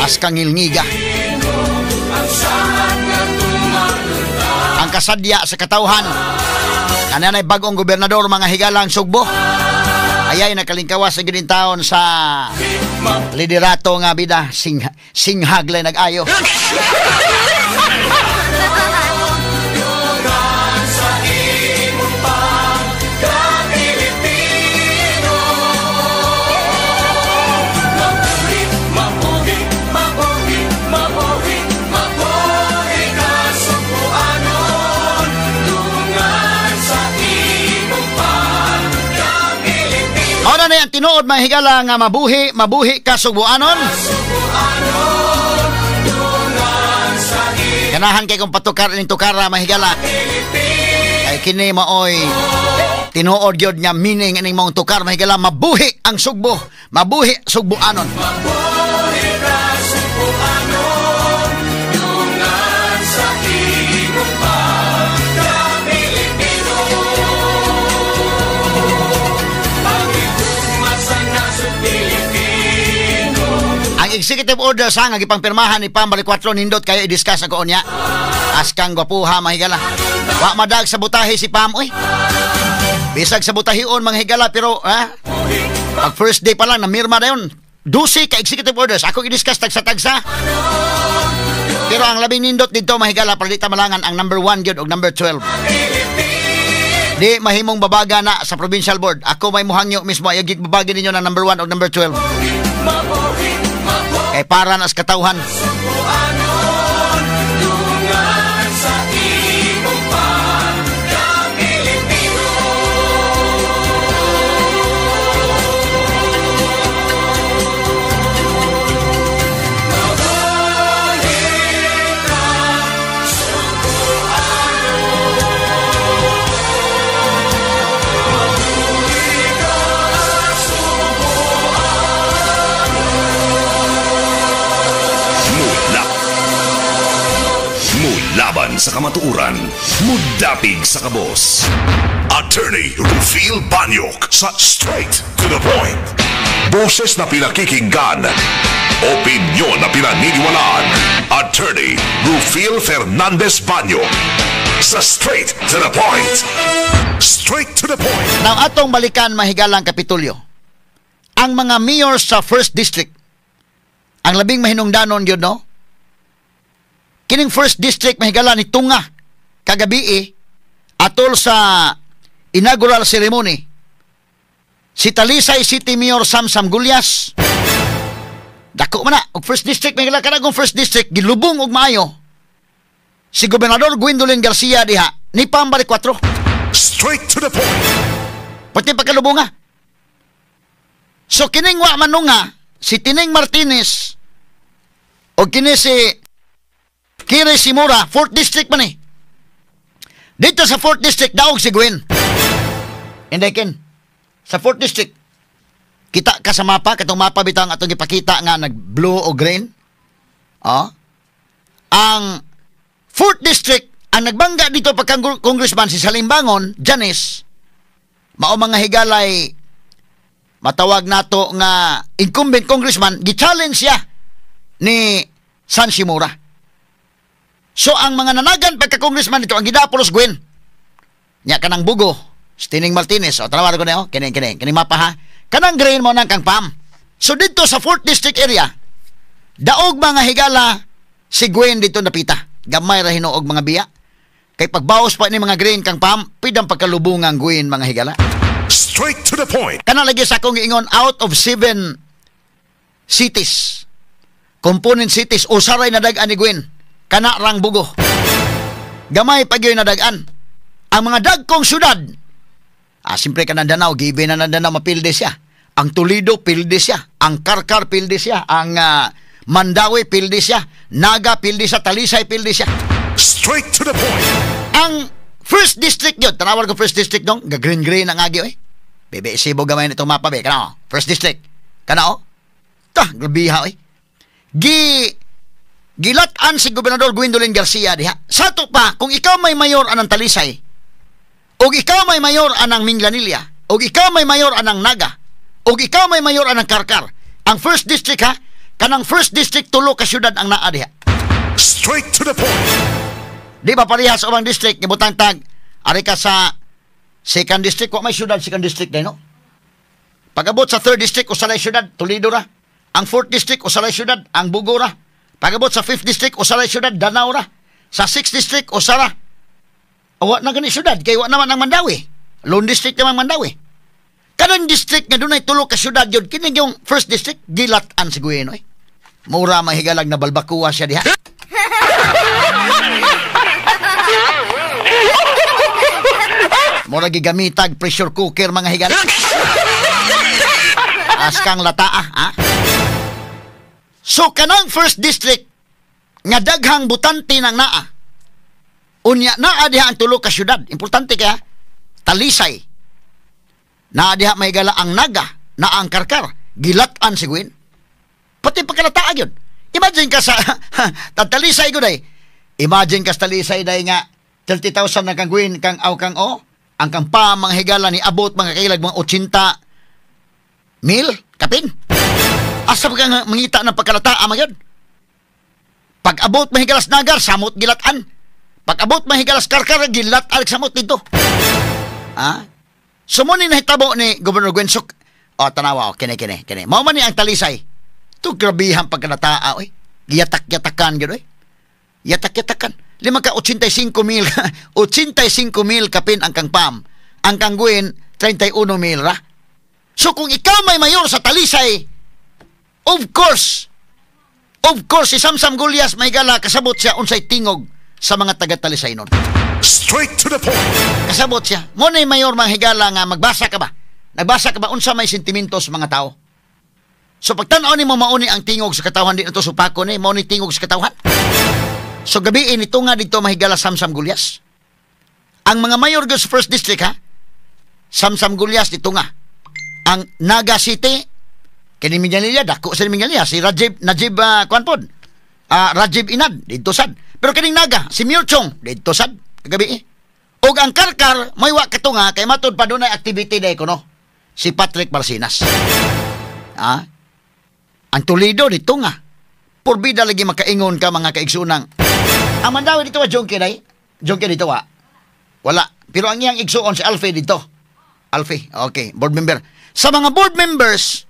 as kangilngiga. Ang kasadya sa katawhan kananay bagong gobernador mga higalang Sugbo ayay nakalingkawas sa ginintaon sa liderato nga bida singhaglay nag-ayo. Na yan tinuod mga higala nga mabuhi ka Sugbuanon. Ganahan kay kung patukar ning tukara mga higala ay kini maoy tinuod gyud nga meaning ining mong tukar mga higala mabuhi ang Sugbo, mabuhi Sugbuanon. Ang executive order sa nga gipangpirmahan ni Pam balik 4 nindot kayo i-discuss ako niya. Askang gwapuha mga higala. Wa madag sa butahe si Pam oy. Bisag sa butahion mga higala pero pag first day pa lang namirma na yun. 12 ka executive orders ako i-discuss tagsa-tagsa. Pero ang labing nindot dito mga higala palita malangan ang number 1 gyud og number 12. Di mahimong babaga na sa provincial board. Ako may muhangyo mismo ay babagi ninyo ng number 1 o number 12. Eh para na sa katawhan. Laban sa kamatuuran, mudapig sa kabos. Attorney Rufil Banyok sa Straight to the Point. Boses na pinakikinggan, opinyon na pinaniniwalaan. Attorney Rufil Fernandez Banyok sa Straight to the Point. Straight to the Point. Now atong balikan mahigalang Kapitulyo. Ang mga mayor sa First District, ang labing mahinungdanon yun, no? Kining First District mahigala ni Tunga kagabi atol sa inaugural ceremony. Si Talisay City Mayor Samsam Gulyas. Dako man na og First District mahigala kanagong First District gilubong og maayo. Si Gobernador Gwendolyn Garcia diha ni Pambalik 4. Straight to the point. Pati pagkalubonga. So kining wa manunga si Tining Martinez o kini si Kiri Simura, 4th District man Dito sa 4th District, daog si Gwen. Indekin, sa 4th District, kita ka sa mapa, katong mapa bitang atong ipakita nga nag-blue o green. Ang 4th District, ang nagbangga dito pagkang congressman si Salimbangon, Janice, mao mga higalay, matawag nato nga incumbent congressman, gi-challenge siya ni San Simura. So, ang mga nanagan pagka-congressman ito, ang gidapolos Gwen. Nya, kanang bugo, Tining Martinez, o tawag ko na yun, kining mapa ha. Kanang green mo ng kang Pam. So, dito sa 4th District area, daog mga higala si Gwen dito napita. Gamay ra hinuog mga biya. Kay pagbawas pa ni mga green kang Pam, pidang pagkalubungang Gwen mga higala. Straight to the point. Kanang lagi sa akong giingon, out of 7 cities, component cities, usaray na dagan ni Gwen. Kana rang bugo. Gamay pag yun nadagan. Ang mga dagkong syudad, siyempre ka ng Danao, gibe na ng Danao, mapilde siya. Ang Toledo, pilde siya. Ang Karkar, pilde siya. Ang Mandawi, pilde siya. Naga, pilde siya. Talisay, pilde siya. Straight to the point. Ang First District yun, tanawar ko First District nung, green-green ang agyo Bebe, isibo gamay nitong mapa, be. Kana First District. Kana grabiha Gilatan si Gobernador Gwendolyn Garcia diha. Sato pa, kung ikaw may mayor anang Talisay, o ikaw may mayor anang Minglanilla, o ikaw may mayor anang Naga, o ikaw may mayor anang Karkar, ang First District ha, kanang First District tulo ka syudad ang naa diha. Straight to the point. Di ba parehas o bang district, ibutang tag, ari ka sa Second District, kung may syudad, Second District din, no? Pag-abot sa Third District, usalay syudad, Toledo ra. Ang Fourth District, usalay syudad, ang Bugo ra. Pag-abot sa 5th District, usaray syudad, Danao ra. Sa 6th District, usara. Awa na gani syudad, kay wa naman ang Mandawi. Lone District naman Mandawi. Kanang district nga doon ay tulo ka syudad yun, kinig yung 1st District, gilatan si Gueno Mura mahigalag na balbakuwa siya diha. Mura gigamitag pressure cooker mga higalag. Askang lataa, ha? So, kanang 1st District, nga daghang butante ng naa, unya naa diha ang tulo ka syudad. Importante kaya, Talisay, naa diha may gala ang Naga, naa ang Karkar, gilatan si Gwen. Pati pagkalataa yun. Imagine ka sa, Talisay ko day, imagine ka sa Talisay day nga, 30,000 na kang Gwen, kang aw kang ang kang pa, mga higala ni abot, mga kailag, mga 80 mil, kapin. Asa ka nga mangita ng pagkalataa magyud. Pag abot mahigalas nagar, samot gilatan. Pag abot mahigalas karkar, gilat alik samot dito. Sumuni na hitabo ni Governor Gwensok. Tanawa, kini. Mao man ni ang talisay. Tu grabihan pagkalataa, oy. Giyatak-yatakan gyud oy. Yatak-yatakan. 85,000 85,000 kapin ang kang PAM. Ang kang Gwen 31,000 ra. So kung ikaw may mayor sa talisay, of course si Samsam Gulyas may gala kasabot siya unsay tingog sa mga taga-talisay nun. Straight to the point. Kasabot siya. Mo na mayor mga higala nga magbasa ka ba? Nagbasa ka ba unsa may sentimentos sa mga tao? So pagtan-aw nimo mauni ang tingog sa katawhan di nato supako ni mao ni tingog sa katawhan. So gabi ito nga dito mahigala Samsam Gulyas. Ang mga mayor sa first district ha. Samsam Gulyas dito nga. Ang Naga City kini Mingalilla dako sa Mingalilla si Najib Kwanpod. Rajib Inad dito sad. Pero kining Naga si Murchong dito sad kagabi. Og ang Karkar may wa katunga kay matud pa dunay activity day kuno. Si Patrick Barcinas. Ang Toledo dito nga. Porbida lagi makaingon ka mga kaigsunang. Ang mandawi dito wa Jongke day. Jongke dito wa. Wala. Pero ang iyang igsuon si Alfie dito. Alfie, okay, board member. Sa mga board members,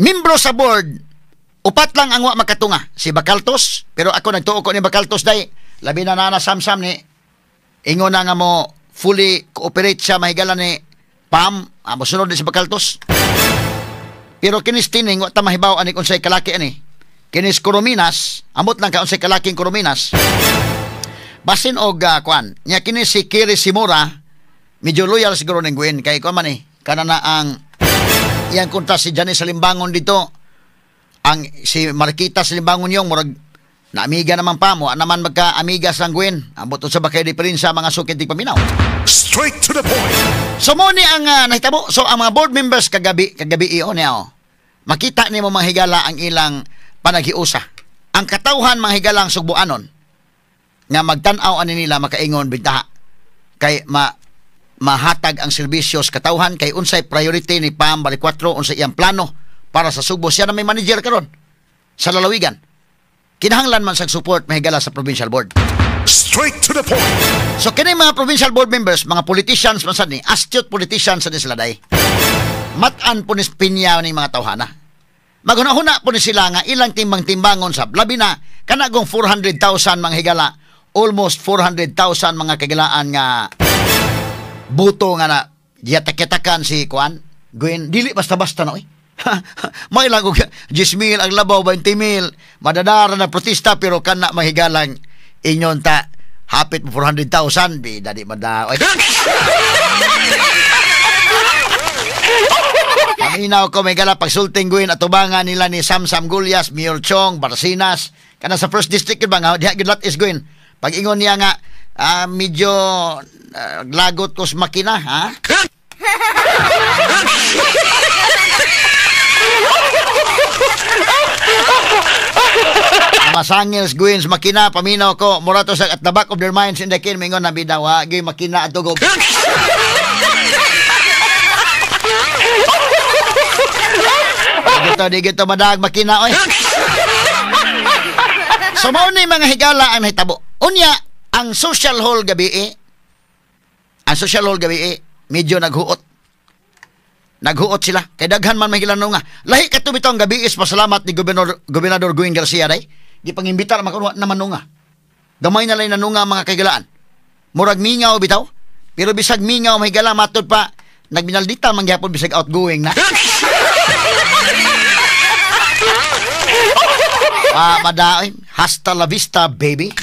membro sa board, upat lang ang wa makatunga. Si Bacaltos, pero ako nagtuo ko ni Bacaltos day. Labi na Samsam ni ingon na nga mo fully cooperate siya mahigala ni PAM. Mosunod din si Bacaltos. Pero kinis tining, wa ta mahibaw ani unsay kalaki ani. Kinis Corominas, amot lang ka unsay kalaking Corominas. Basin og kwan, nya kinis si Kiri Simura, medyo loyal siguro ng Gwen kay kuan man kana na ang iyang kontra si Janice Salimbangon dito. Ang si Marquita Salimbangon yung murag na amiga naman pa mo naman magka-amiga sa Gwen. Ambot sa bakay diferensya mga sukit di paminaw. Straight to the point. So mo ni ang nahitabo. So ang mga board members kagabi iyo niya. Makita nimo mga higala ang ilang panaghiusa. Ang katawhan mga higalang sugbuanon nga magtan-aw ani nila makaingon bintaha kay mahatag ang serbisyo sa katawhan kay unsay priority ni PAM bali 4 unsay iyang plano para sa Subo. Siya na may manager karon sa lalawigan. Kinahanglan man sa support mahigala sa provincial board. Straight to the point. So kini mga provincial board members, mga politicians man sad ni, astute politicians sa sila day. Matan po ni pinya ni mga tawhana. Maghuna-huna po ni sila nga ilang timbang-timbangon sa labi na kanagong 400,000 mga higala, almost 400,000 mga kagilaan nga buto nga na yatak-yatakan si Kwan Gwen, dili basta-basta na may lang 10,000 ang labaw 20,000 madadara na protesta pero kana mahigalang inyon ta hapit 400,000 bida di mada Paminaw ko may gala pagsulting Gwen at tubangan nila ni Samsam Gulyas, Mayor Chong, Barcinas kana sa first district ba nga diha gidlat is Gwen pag ingon niya nga medyo lagot ko sa makina ha masangil sa Gwen sa makina paminaw ko mura to sa at the back of their minds in the kin mingon na bidaw ha gay makina at tugog di gito madag makina oy. So mao ni mga higala ang nahitabo. Unya ang social hall gabi medyo naghuot sila kay daghan man mahigalan nga lahi kadto bitaw ang gabi is pasalamat ni Gobernador Gwen Garcia day gipangimbitar makunwa naman nga gamay na lang nanunga mga kaigalaan murag mingaw bitaw pero bisag mingaw mahigala matod pa nagbinaldita man gyapon bisag outgoing na madaoy hasta la vista baby.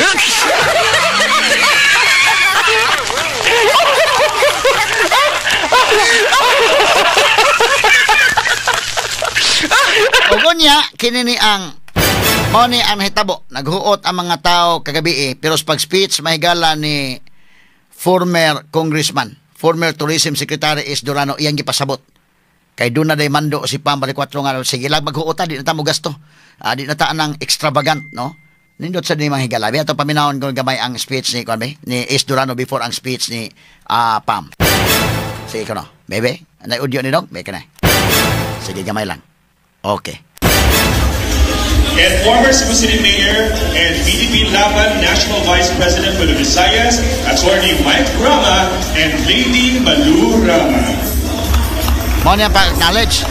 Ogonya kinini ang mao ni ang hitabo naghuot ang mga tao kagabi pero sa pag-speech mahigala ni former congressman former tourism secretary is Durano iyang gipasabot kay doon na day mando si PAM bali 4 nga sige lang maghuota di na ta mo gasto di na ta nang extravagant no nindot sa ni mga higala ato paminawon ko gamay ang speech ni ni is Durano before ang speech ni PAM sige ko no bebe anay audio ni dong beke na sige gamay lang Okay. And former Cebu City Mayor and PDP Laban National Vice President for the Visayas, Attorney Mike Rama and Lady Malu Rama. Mo niya pa-acknowledge.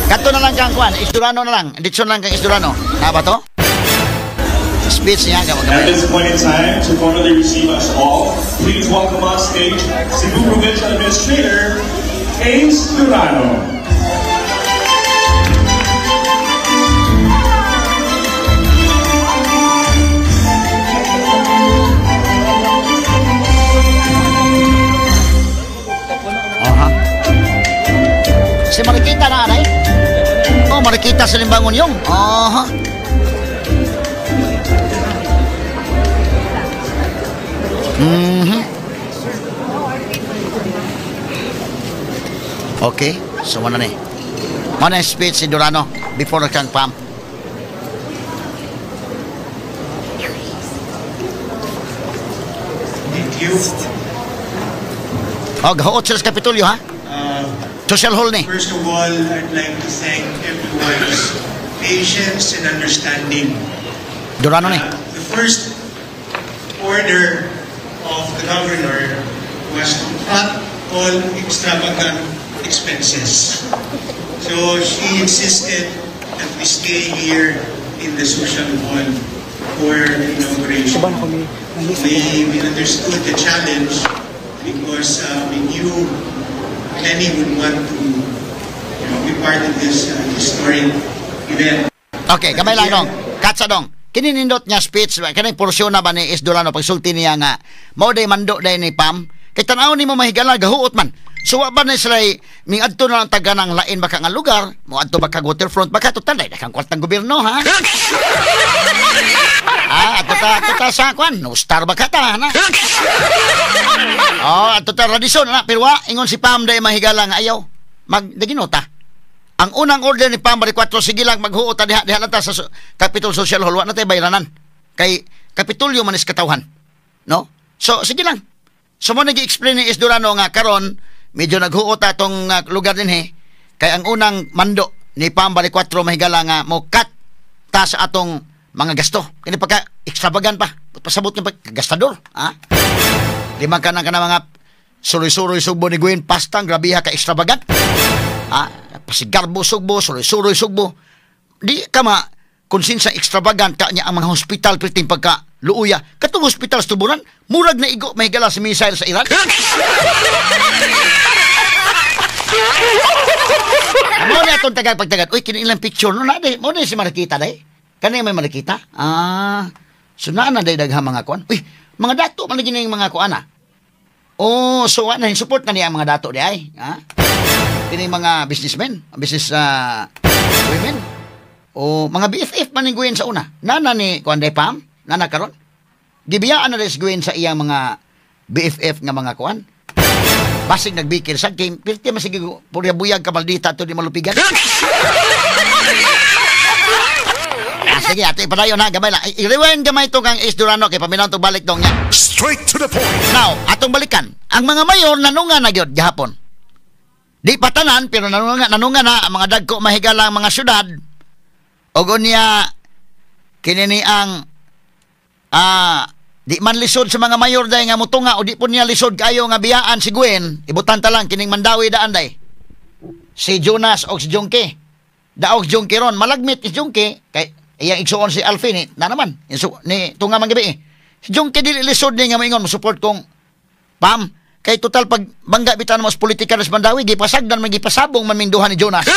Kato na lang kang kuan, Isdurano na lang. Ditson lang kang Isdurano. Na ba to? Speech niya. At this point in time, to formally receive us all, please welcome on stage Cebu Provincial Administrator Ace Durano. Si Marikita na, anay? Oh, Marikita sa Limbangon yung. Aha. Okay, so mana ni? Mana speech si Durano before kang pam? Thank you. Oh, gahoot sila sa Kapitolyo, ha? Social hall ni. First of all, I'd like to thank everyone's patience and understanding. Durano ni. The first order of the governor was to cut all extravagant expenses. So she insisted that we stay here in the social hall for inauguration. We understood the challenge because we knew many would want to be part of this historic event. Okay, kamay lang dong. Katsa dong. Kininindot niya speech, kanang porsyon na ba ni Isdurano pagsulti niya nga mao day mando day ni Pam. Kay tan-aw nimo mahigala gahuot man. So wa ba na sila ming adto na lang taga ng lain baka nga lugar, mo adto baka waterfront baka total day kang kwartang gobyerno ha. Ato ta sa kwan, no star baka ta na. Oh, ato ta radisyon na pero wa ingon si Pam day mahigala nga ayaw. Magdaginota. Ang unang order ni Pam bari 4 sige lang maghuot ta diha lang ta sa Capitol Social Hall wa na tay bayranan. Kay Kapitolyo man is katawhan. No? So sige lang. So mo nagi-explain ni Isdurano nga karon medyo naghuot atong lugar din he. Kay ang unang mando ni Pam bari 4 mahigala nga mo cut ta sa atong mga gasto. Kini pagka extravagant pa. Pasabot ni gastador, ha? Lima ka na mga suroy-suroy sugbo ni Gwen pastang grabiha ka extravagant. Pasigarbo sugbo, suroy-suroy sugbo. Di ka ma konsinsa extravagant ka niya ang mga hospital piting pagka luuya. Katong hospital sa tuburan, murag na igo mahigala si missile sa Iran. Mo na itong tagag-pagtagad. Uy, kini ilang picture no na day. Mo na si Marikita day. Kanay may Marikita? So na day daghang mga kuan. Uy, mga dato man lagi yung mga kuan. Oh, so ano, support na niya ang mga dato di ay. Kini mga businessmen, business women. O mga BFF man ning sa una. Nana ni kuan day Pam, nana karon. Gibiyaan na res guwen sa iyang mga BFF nga mga kuan. Basig nagbikir sa game, pirti masige purya buyag ka maldita to di malupigan. Sige, ato ipadayon ha, gamay lang. I-rewind gamay ito kang Isdurano kay paminaw to balik dong niya. Straight to the point. Now, atong balikan. Ang mga mayor nanunga na gyud gihapon. Di patanan pero nanunga na ang mga dagko mahigala ang mga syudad. Og unya kinini ang di man lisod sa mga mayor day nga mutunga o di po niya lisod kayo nga biyaan si Gwen. Ibutan ta lang kining Mandawi daan day. Si Jonas o si Junke. Daog Junke ron malagmit si Junke kay iyang igsuon si Alfie na naman ni tunga man gabi si Junke dili lisod ni nga maingon mo support kong Pam kay total pag bangga bitan mo sa politika sa Mandawi gipasagdan man gipasabong man minduhan ni Jonas.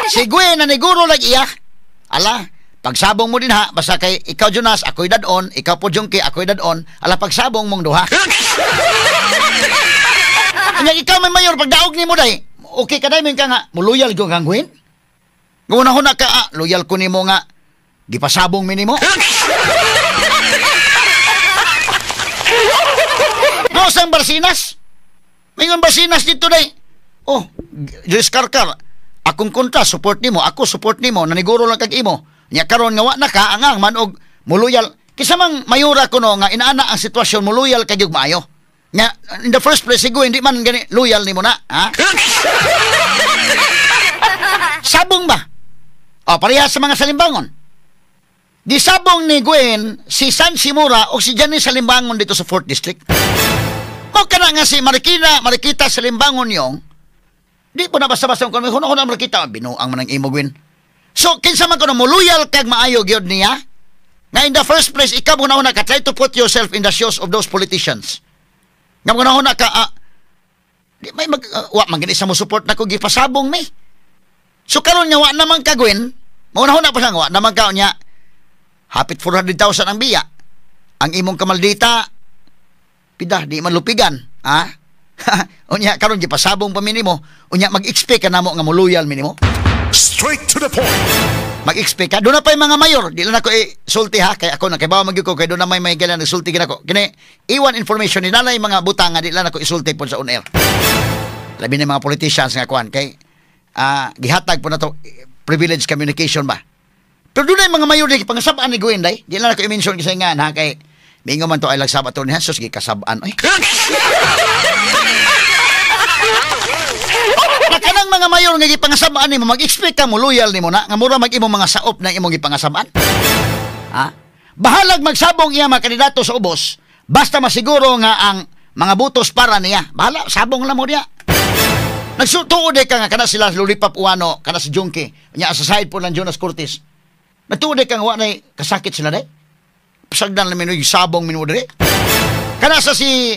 Si Gwen na niguro lagi iya. Ala, pagsabong mo din ha, basta kay ikaw Jonas, ako'y dadon, ikaw po Junke, ako'y dadon, ala pagsabong mong duha. Anya ikaw may mayor pagdaog nimo day. Okay ka day min ka nga, muluyal ko kang Gwen. Ngunahon na ka, loyal ko nimo nga gipasabong mi nimo. No, sang Barsinas. Mingon Barsinas dito day. Oh, Diyos Karkar. Akong kontra, support nimo, ako support nimo, naniguro lang kag imo. Nya karon nga wa na ka angang man og muluyal. Kisamang mayura ko no nga inaana ang sitwasyon muluyal kag maayo. Nga, in the first place, siguro hindi man gani loyal ni mo na, ha? Sabong ba? O, parehas sa mga salimbangon. Di sabong ni Gwen, si San Simura o si Janice Salimbangon dito sa 4th District. O ka na nga si Marikita Salimbangon yung, di po na basta-basta kung huna Marikita, binuang man ang imo Gwen. So, kinsa man ko na mo, loyal kag maayo gyud niya, nga in the first place, ikaw muna ka, try to put yourself in the shoes of those politicians. Nga muna ka, di may magani sa mo support na ko gipasabong may. So karon niya wa naman ka Gwen, mauna pa lang wa naman ka niya. Hapit 400,000 ang biya. Ang imong kamaldita pida di man lupigan, ha? Unya karon gipasabong pa minimo, unya mag-expect ka namo nga mo loyal minimo. Straight to the point. Mag-expect ka. Doon na pa yung mga mayor. Di lang ako sulti ha. Kaya ako nakibawa magyud ko. Kaya doon na may galan sulti ginako. Kini iwan information ni nalay mga butanga. Di lang ako isulti po sa on-air. Labi na mga politicians nga kuan. Kay gihatag po na to privilege communication ba. Pero doon na yung mga mayor na pangasabaan ni Gwen day. Di lang ako i-mention kasi nga ha. Kay mingo man to ay lagsabat to niya. Sus gikasabaan. Kanang mga mayor nga gipangasabaan nimo, mag-expect ka mo loyal nimo na nga mura mag-imong mga saop na imong gipangasabaan. Ha? Bahalag magsabong iya mga kandidato sa ubos, basta masiguro nga ang mga butos para niya. Bahala, sabong lang mo niya. Nagsutuod ka nga kana sila Lulipap Uwano, kana si Junkie, nya sa side po ng Jonas Cortez. Nagtuod ka nga wa nay kasakit sila day. Pasagdan lang yung sabong minu dire. Kana sa si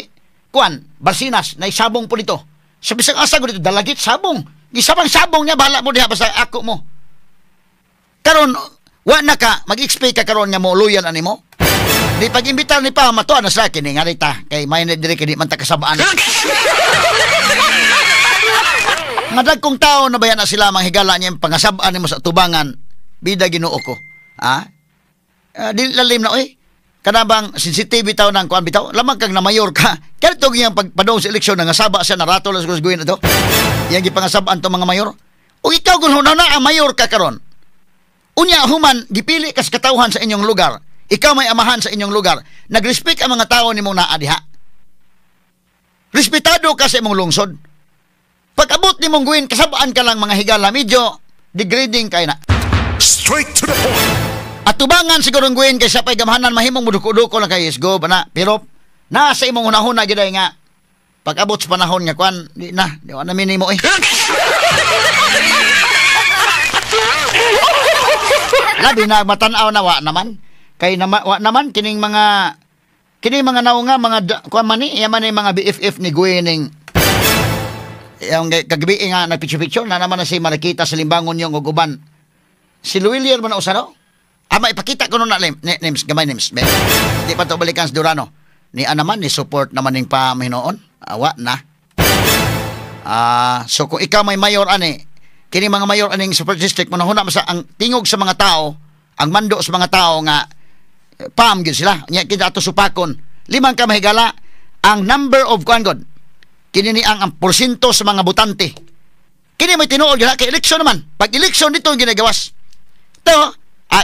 Kuan, Barsinas, na sabong po dito. Sa bisang asa ko dito, dalagit, sabong. Gisabang sabong niya, bahala mo diha basta ako mo. Karon, wa na ka, mag-expect ka karon nga mo, loyal ani mo. Di pag-imbitar ni pa, matuan na sa akin, nga rita, kay may na dire kay di man ta kasabaan. Nga dagkong tao na bayan na sila, manghigala niya yung pangasabaan ni mo sa tubangan, bida Ginoo ko. Ha? Di lalim na, kanabang sensitive bitaw ng kuan bitaw lamang kag na mayor ka kaya ito yung pagpadong sa eleksyon nga saba siya narato lang sa guguin ito yang gipangasabaan to mga mayor o ikaw kung na ang mayor ka karon unya human gipili ka sa katawhan sa inyong lugar ikaw may amahan sa inyong lugar nagrespect ang mga tao nimong naa diha respetado ka sa imong lungsod pag-abot nimong guwin kasabaan ka lang mga higala medyo degrading kay na Straight to the point. at tubangan siguro ng Gwen kaysa pa'y gamhanan mahimong muduko-duko lang kayo isgo bana pero nasa imong hunahuna giday nga pag-abot sa panahon nga kwan di wa na minimo labi na matanaw na wa naman kay wa naman kining mga naong nga mga kwan man ni yaman ni mga BFF ni Gwen ning yung kagabi nga nagpicture-picture na naman na si Marikita Salimbangon yung uguban si Luilier man usano ipakita ko na names, gamay names. Di pa ito balikan sa Durano. Ni naman, ni support naman ng paminoon. Awa na. So kung ikaw may mayor kini mga mayor aning super district, manahuna sa ang tingog sa mga tao, ang mando sa mga tao nga, pam yun sila. Nya kita ato supakon. 5 ka mahigala, ang number of kuangod. Kini ni ang porsyento sa mga butante. Kini may tinuod yun, kay eleksyon naman. Pag eleksyon dito ang ginagawas. Ito,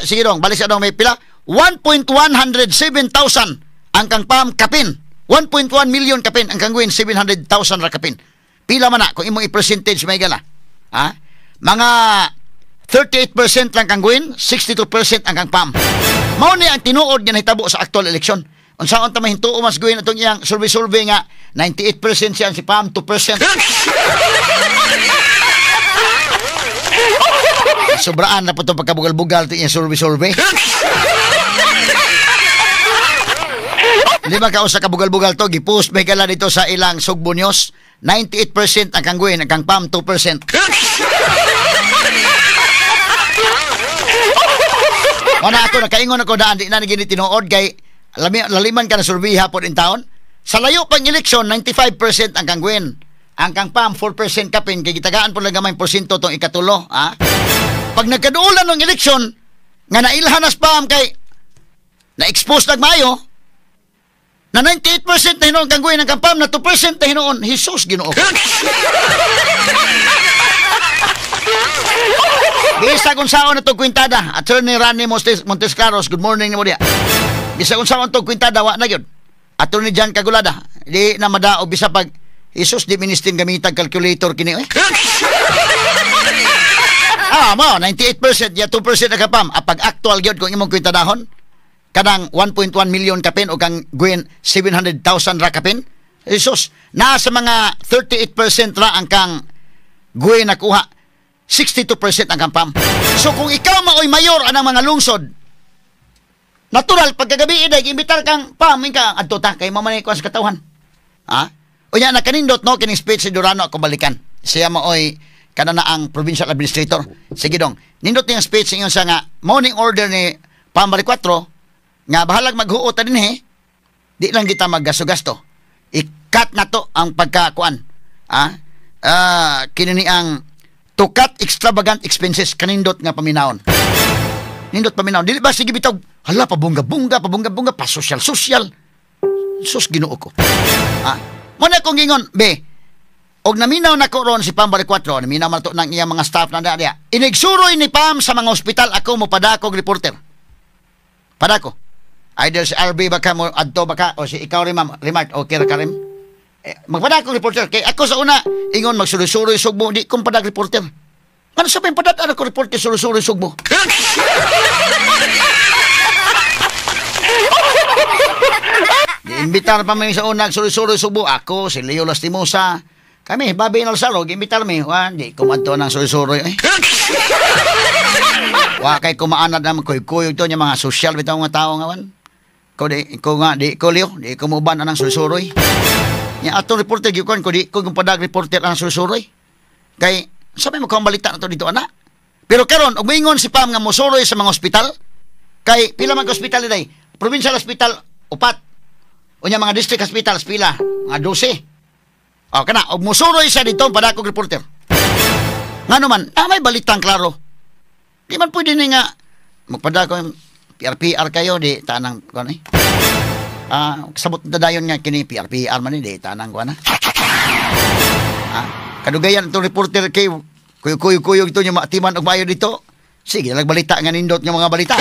sige dong, balik sa dong may pila. 1.107,000 ang kang pam kapin. 1.1 million kapin ang kang Gwen 700,000 ra kapin. Pila man na kung imong i-percentage may gala. Ha? Mga 38% lang kang Gwen, 62% ang kang pam. Mao ni ang tinuod nga nahitabo sa actual election. Unsaon ta mahintuo mas Gwen atong iyang survey nga 98% siya si pam 2%. Sobraan na po ito pagkabugal-bugal ito yung survey. Di ba kausa kabugal-bugal to gipost may gala dito sa ilang Sugbo News 98% ang kang Gwen, ang kang pam 2%. Wala ako nakaingon ako daan di na nagini tinuod kay laliman ka na survey hapon in town. Sa layo pang eleksyon 95% ang kang Gwen, ang kang pam 4% kapin kay gitagaan po lang gamay porsyento tong ikatulo, ha? Pag nagkaduulan ng eleksyon nga nailhanas pam kay na-expose nagmayo na 98% na hinoon kang Gwen ang kampam na 2% na hinoon Jesus Ginoo ko. Bisa kung saan na itong kwintada Attorney Rani Montescaros, good morning ni mo diya. Bisa kung saan itong kwintada wa na yun Attorney Jan Kagulada di na madaog bisa pag isus di ministin gamitag calculator kini eh. Mo 98% ya 2% na kapam. Pag actual gyud kung imong kwintadahon kanang 1.1 million kapin o kang guin 700,000 ra kapin. Isus, nasa mga 38% ra ang kang guin nakuha. 62% ang kampam. So kung ikaw maoy mayor anang mga lungsod, natural pagkagabi iday imbitar kang pam ka adto ta kay mamanay ko sa katawhan. Unya na kanindot no kining speech si Durano ako balikan. Siya maoy kana na ang provincial administrator. Sige dong. Nindot niyang speech ingon sa nga morning order ni Pambari 4 nga bahalag maghuot dinhi. Di lang kita maggasto-gasto. Ikat na to ang pagkakuan. Kinini ang to cut extravagant expenses kanindot nga paminawon. Nindot paminawon. Dili ba sige bitaw hala pabungga-bungga pa social. Sus Ginoo ko. Mo na kong gingon be. Og naminaw na ko ron si Pambari 4, naminaw man to ng iyang mga staff na diya. Inigsuroy ni Pam sa mga ospital ako mo padakog reporter. Padako. Either si RB baka mo adto baka o si ikaw rin ma'am, Remart o Kira Karim. Magpadakog reporter kay ako sa una ingon magsuroy-suroy sugbo di ko padag reporter. Ano sa padat ko reporter suroy-suroy sugbo. Iimbitar pa may sa una suroy-suroy sugbo ako si Leo Lastimosa. Kami, Babi Nalsaro, gimbitar mi. Di kumadto ng suroy-suroy. Kay kumaanad naman kuy-kuy ito niya mga social bitaw nga tao nga wan. Di ko liyo, di ko muban anang suroy-suroy. Nya atong reporter gyud ko di ko padag reporter anang suroy-suroy. Kay sabi mo kang balita na to dito ana. Pero karon og moingon si Pam nga mosuroy sa mga ospital. Kay pila man ka ospital day? Provincial hospital 4. Unya mga district hospitals pila? Nga 12. Kana, og musuroy siya dito padakog reporter. Nga naman, may balitang klaro. Di man pwede ni nga magpadakog PR kayo di tanang kuan eh. Sabot na dayon nga kini PR man di tanang kuan na. Kadugayan itong reporter kay kuyog ito niya maatiman og mayo dito. Sige, nagbalita nga nindot nga mga balita.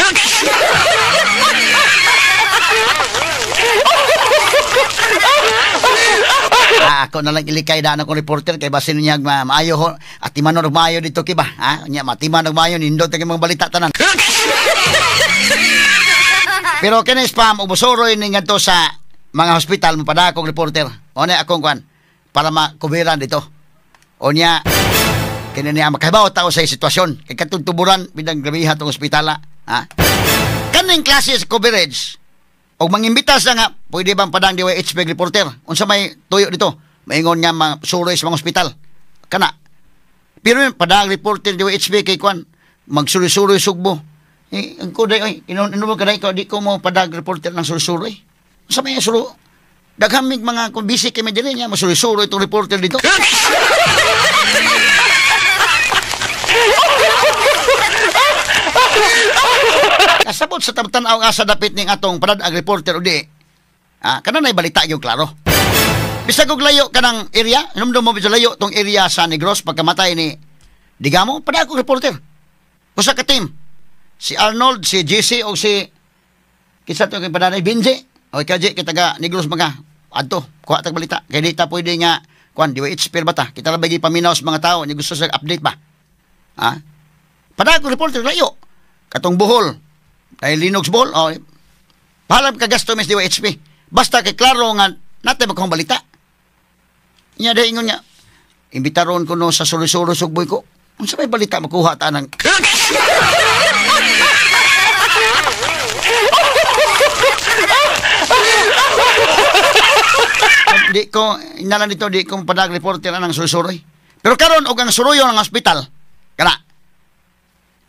Ako na lang ilikay daan akong reporter kay basin niya maayo ho at timan og maayo dito kiba nya matiman og maayo nindot kay mga balita tanan. Pero kini spam og busuroy ning ngadto sa mga hospital mapada akong reporter o na akong kwan para makubiran dito o nya kini niya makahibaw tao sa sitwasyon kay katuntuburan bidang grabiha tong ospitala kaning klase sa coverage. Og mangimbitas na nga, pwede bang padang DYHP reporter? Unsa may tuyo dito? Maingon nga suroy sa mga ospital. Kana. Pero yun, padang reporter DYHP kay Kwan, magsuroy-suroy sugbo. Ang kuday, inubo ka na ikaw, di ko mo padang reporter ng suroy-suroy. Unsa may suro? Daghamig mga kumbisi kay Medellin niya, masuroy-suroy itong reporter dito. Kasabot sa tamtanaw nga sa dapit ning atong padad ang reporter udi. Kana nay balita gyud klaro. Bisag og layo kanang area, numdum mo bisag layo tong area sa Negros pagkamatay ni Digamo, padad akong reporter. Usa ka team. Si Arnold, si JC o si kisa to kay padanay Binje. O kaje kita taga Negros mga adto, kuha tag balita. Kay di ta pwede nga kuan DWH per bata. Kita ra bagi paminaw sa mga tao, ni gusto sa update ba. Padad akong reporter layo. Katong Bohol. Ay Linux Ball, pahalam ka gasto mes DYHP. Basta kay klaro nga natin magkong balita. Nya day ingon niya, imbitaron ko no sa sulo-sulo sugboy ko. Unsa may balita makuha ta nang di ko inalan dito di ko padag reporter anang suloy. Pero karon og ang suroyo ng ospital. Kana.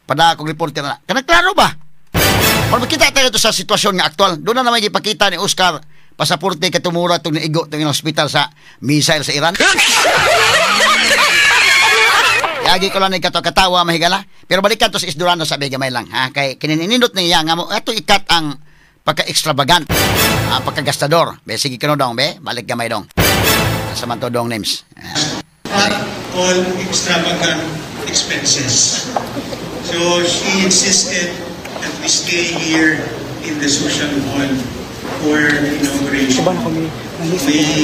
Padag ko reporter na. Kana klaro ba? Pag makita tayo ito sa sitwasyon nga aktual, doon na naman ipakita ni Oscar pasaporte katumura itong naigo itong hospital sa missile sa Iran. Yagi ko lang na katawa mahigala. Pero balikan to sa Isdurano sabi gamay lang. Kay kininindot niya nga mo, ito ikat ang pagka-extravagant, pagka-gastador. Be, sige ka no dong, be. Balik gamay dong. Sa man to dong names. Not all extravagant expenses. So she insisted that we stay here in the social hall for the inauguration.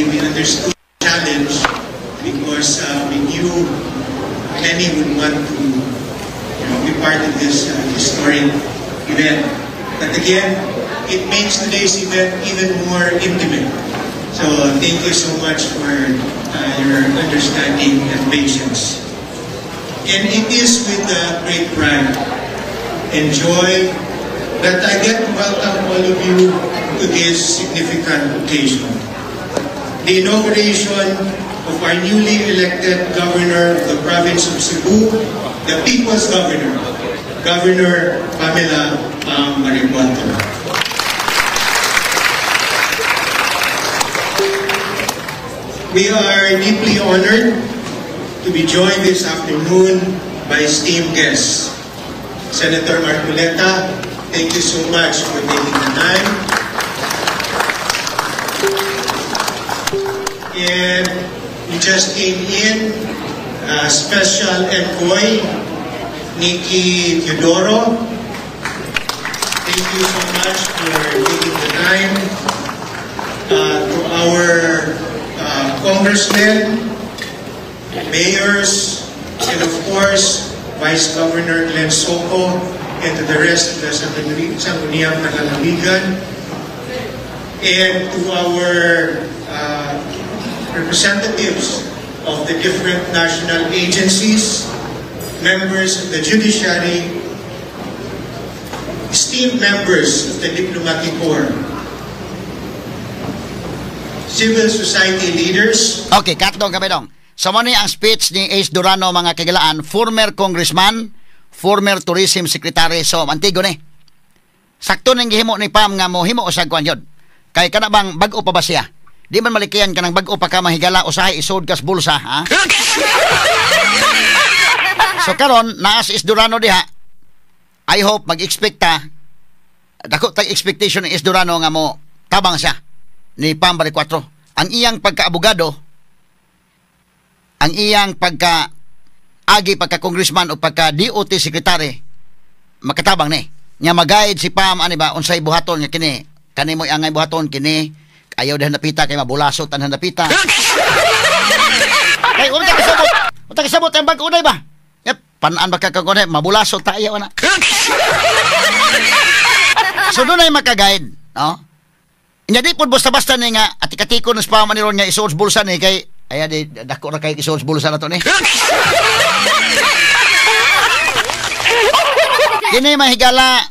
We understood the challenge because we knew many would want to be part of this historic event. But again, it makes today's event even more intimate. So thank you so much for your understanding and patience. And it is with great pride and joy that I get to welcome all of you to this significant occasion. The inauguration of our newly elected governor of the province of Cebu, the People's Governor, Governor Pamela Maricuato. We are deeply honored to be joined this afternoon by esteemed guests. Senator Marcoleta, thank you so much for taking the time. And we just came in, Special Envoy Nikki Teodoro. Thank you so much for taking the time. To our congressmen, mayors, and of course, Vice Governor Glenn Soco, and to the rest of the Sangguniang Tagalamigan, and to our representatives of the different national agencies, members of the judiciary, esteemed members of the diplomatic corps, civil society leaders. Okay, cut dong kami dong. So muna ang speech ni Ace Durano, mga kagalaan, former congressman, former tourism secretary. So antigo ni. Sakto nang gihimo ni Pam nga mo himo usag kwan yun. Kay kana bang bag-o pa ba siya? Di man malikiyan ka ng bag-o pa ka mahigala usahay isod kas bulsa, ha? So karon naas Ace Durano diha. I hope mag-expect ta. Dako tay expectation ni Ace Durano nga mo tabang siya ni Pam Maricuato. Ang iyang pagka-abogado, ang iyang pagka-agi, pagka-congressman o pagka-DOT secretary, makatabang ni. Nga mag-guide si Pam, ano ba, unsay buhaton nga kini. Kani mo angay buhaton, kini. Ayaw dahil napita, kay mabulasot ang napita. Kay, unta kasabot ang bag-unay ba? Yep, panaan ba kakakunay, mabulasot tayo na. So doon ay maka-guide, no? Hindi po basta-basta ni nga atik-atiko ng spaman ni ron nga isource bulsa ni kay aya di dako ra kay isource bulsa na to ni. Kini mahigala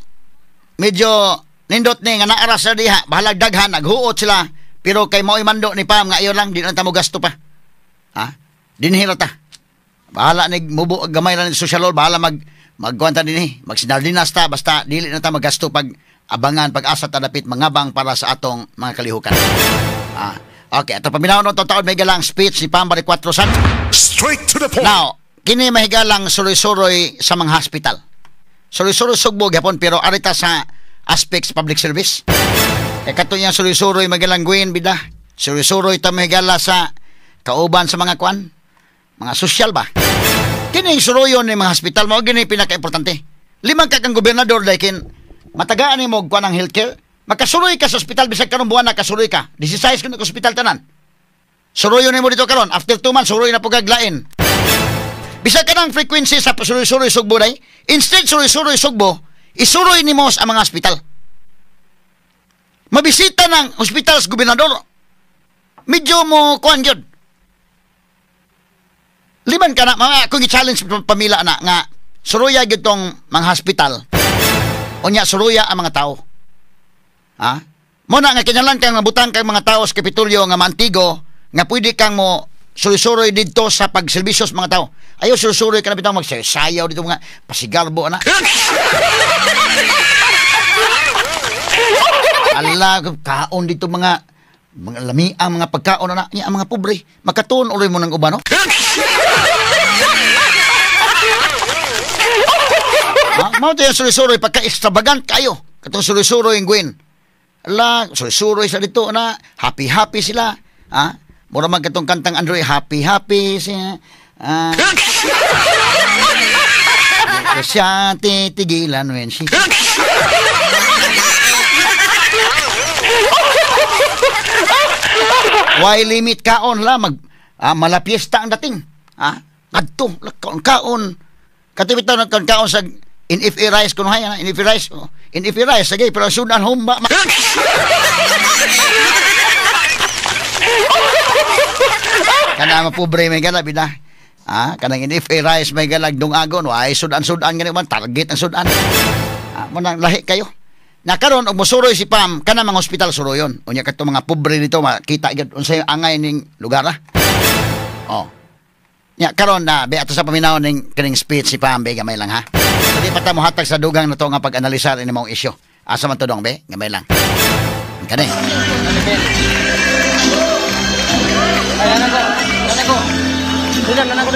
medyo nindot ni nga naara sa diha bahalag daghan naghuot sila pero kay mao'y mando ni Pam nga ayo lang di na ta mo gasto pa. Ha? Dinhira ta. Bahala ni mubo gamay ra ni social hall bahala magkuanta dinhi magsinardinas ta basta dili na ta magasto pag abangan pag-asa tadapit mangabang para sa atong mga kalihukan. Okay, ato paminaw no taon may galang speech ni Pam Maricuato San. Straight to the point. Now, kini mahigalang suroy-suroy sa mga hospital. Suroy-suroy sugbo gyapon pero arita sa aspects public service. Kato niya suroy-suroy magalang guin bida. Suroy-suroy ta mahigala sa kauban sa mga kwan, mga social ba. Kini suroyon ni mga hospital mo gini pinaka-importante. Limang ka kang gobernador dakin matagaan ni mo kuan ang healthcare, makasuroy ka sa ospital bisag karong buwan na kasuroy ka. 16 kun ka ospital tanan. Suroyo nimo dito karon, after 2 months suroy na pugaglain. Bisag kanang frequency sa suroy-suroy sugbo day, instead suroy-suroy sugbo, isuroy nimo sa mga ospital. Mabisita ng ospital sa gobernador. Medyo mo kuan gyud. Liman ka na mga kung i-challenge pamila na nga suroya gyud tong mga hospital. Unya suruya ang mga tao. Ha? Muna nga kinahanglan kang mabutang kang mga tao sa Kapitolyo nga mantigo nga pwede kang mo suroy-suroy dito sa pagserbisyo sa mga tao. Ayaw suroy-suroy ka na bitang magsayaw dito mga pasigarbo na. Ala kaon dito mga lamiang mga pagkaon na ang mga pobre. Makatuon uloy mo ng uban no? Mao tayo suroy-suroy pagka-extravagant kayo. Katong suroy-suroy ang Gwen. Ala, suroy-suroy sa dito na happy-happy sila. Ha? Mura man katong kantang Android, happy-happy siya. Siya titigilan when she... Why limit kaon la malapiesta ang dating. Adto kaon. Katibitaw ng kaon sa NFA rice kuno hay NFA rice. NFA rice sige pero sudan humba. Kana mapobre may gala bida. Kanang NFA rice may galag dungagon why sudan-sudan gani man target ang sudan. Mo nang lahi kayo. Na karon og mosuroy si Pam kana mga hospital suroyon. Unya kadto mga pobre dito makita gyud unsay angay ning lugar. Nya karon na ato sa paminaw ning kining speech si Pam be gamay lang ha. Dili pa ta mo hatag sa dugang na to nga pag-analisar ini mong isyu. Asa man to dong be gamay lang. Kani. Ayan ako. Dinan ako.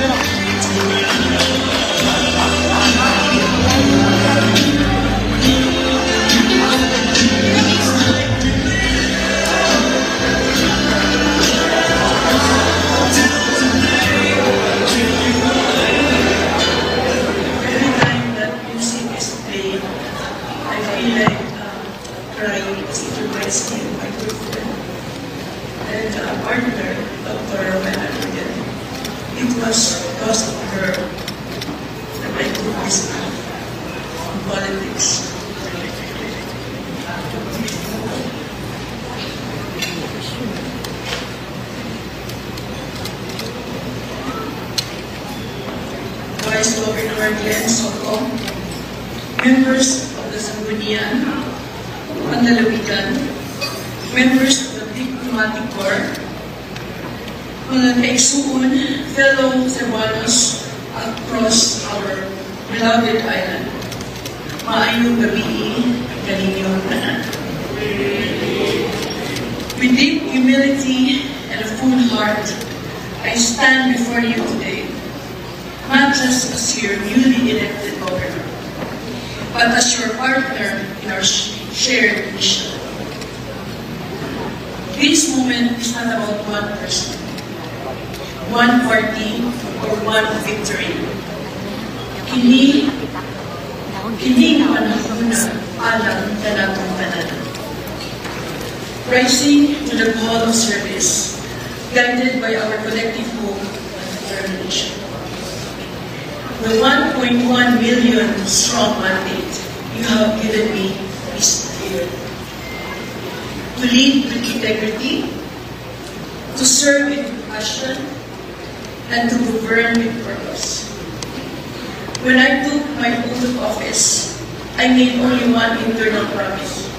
It was because of her that I took this path on politics. Vice Governor Glenn Soto, members of the Sangguniang, Pandalawigan, members of the Diplomatic Corps, mga kaigsuon, fellow Cebuanos across our beloved island. Maayong gabi kaninyong tanan. With deep humility and a full heart, I stand before you today, not just as your newly elected governor, but as your partner in our shared mission. This moment is not about one person, one party, or one victory. Kini panahon na alam na natong tanan. Rising to the call of service, guided by our collective hope and determination. The 1.1 million strong mandate you have given me is clear. To lead with integrity, to serve with compassion, and to govern with purpose. When I took my oath of office, I made only one internal promise: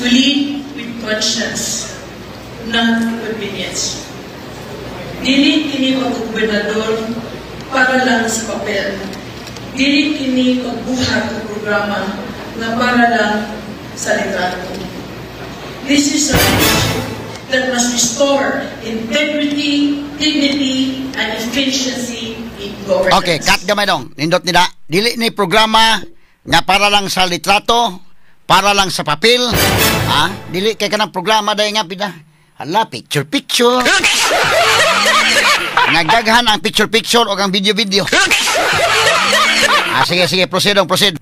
to lead with conscience, not convenience. Dili kini pag-gobernador para lang sa papel. Dili kini pagbuhat o programa na para lang sa litrato. This is a leadership that must restore integrity, dignity, and efficiency in governance. Okay, cut gamay dong. Nindot nila. Dili ni programa nga para lang sa litrato, para lang sa papel. Dili kay kanang programa day nga pida. Hala, picture. Nagdaghan ang picture o ang video. Sige, proceed.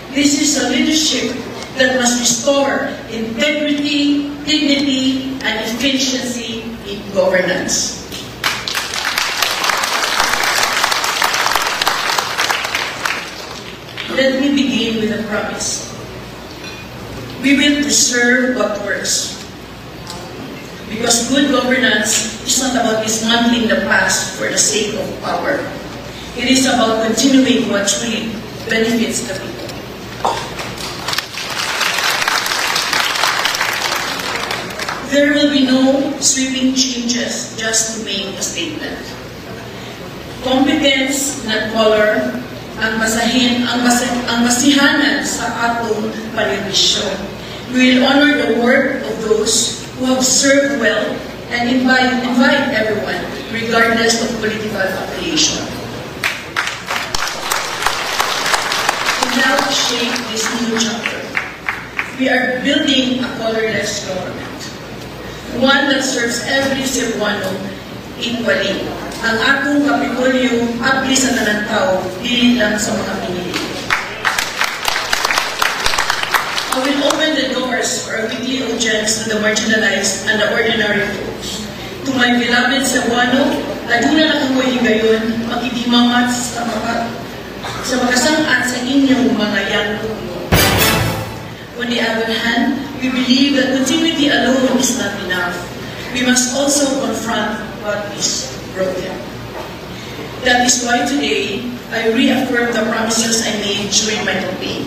This is a leadership that must restore integrity, dignity, and efficiency in governance. Let me begin with a promise. We will preserve what works. Because good governance is not about dismantling the past for the sake of power. It is about continuing what truly benefits the people. There will be no sweeping changes just to make a statement. Competence, not color, ang masihanan sa atong panirbisyon. We will honor the work of those who have served well and invite everyone, regardless of political affiliation, to help shape this new chapter. We are building a colorless government, one that serves every Cebuano equally. Ang akong Kapitolyo, abli sa tanang tao, dili lang sa mga pinili. I will open the doors awards for our witty audience to the marginalized and the ordinary folks. To my beloved Cebuano, laguna na kamoy higayon, makidimamat sa makasangat sa inyong mga young people. On the other hand, we believe that continuity alone is not enough. We must also confront what is broken. That is why today, I reaffirm the promises I made during my campaign.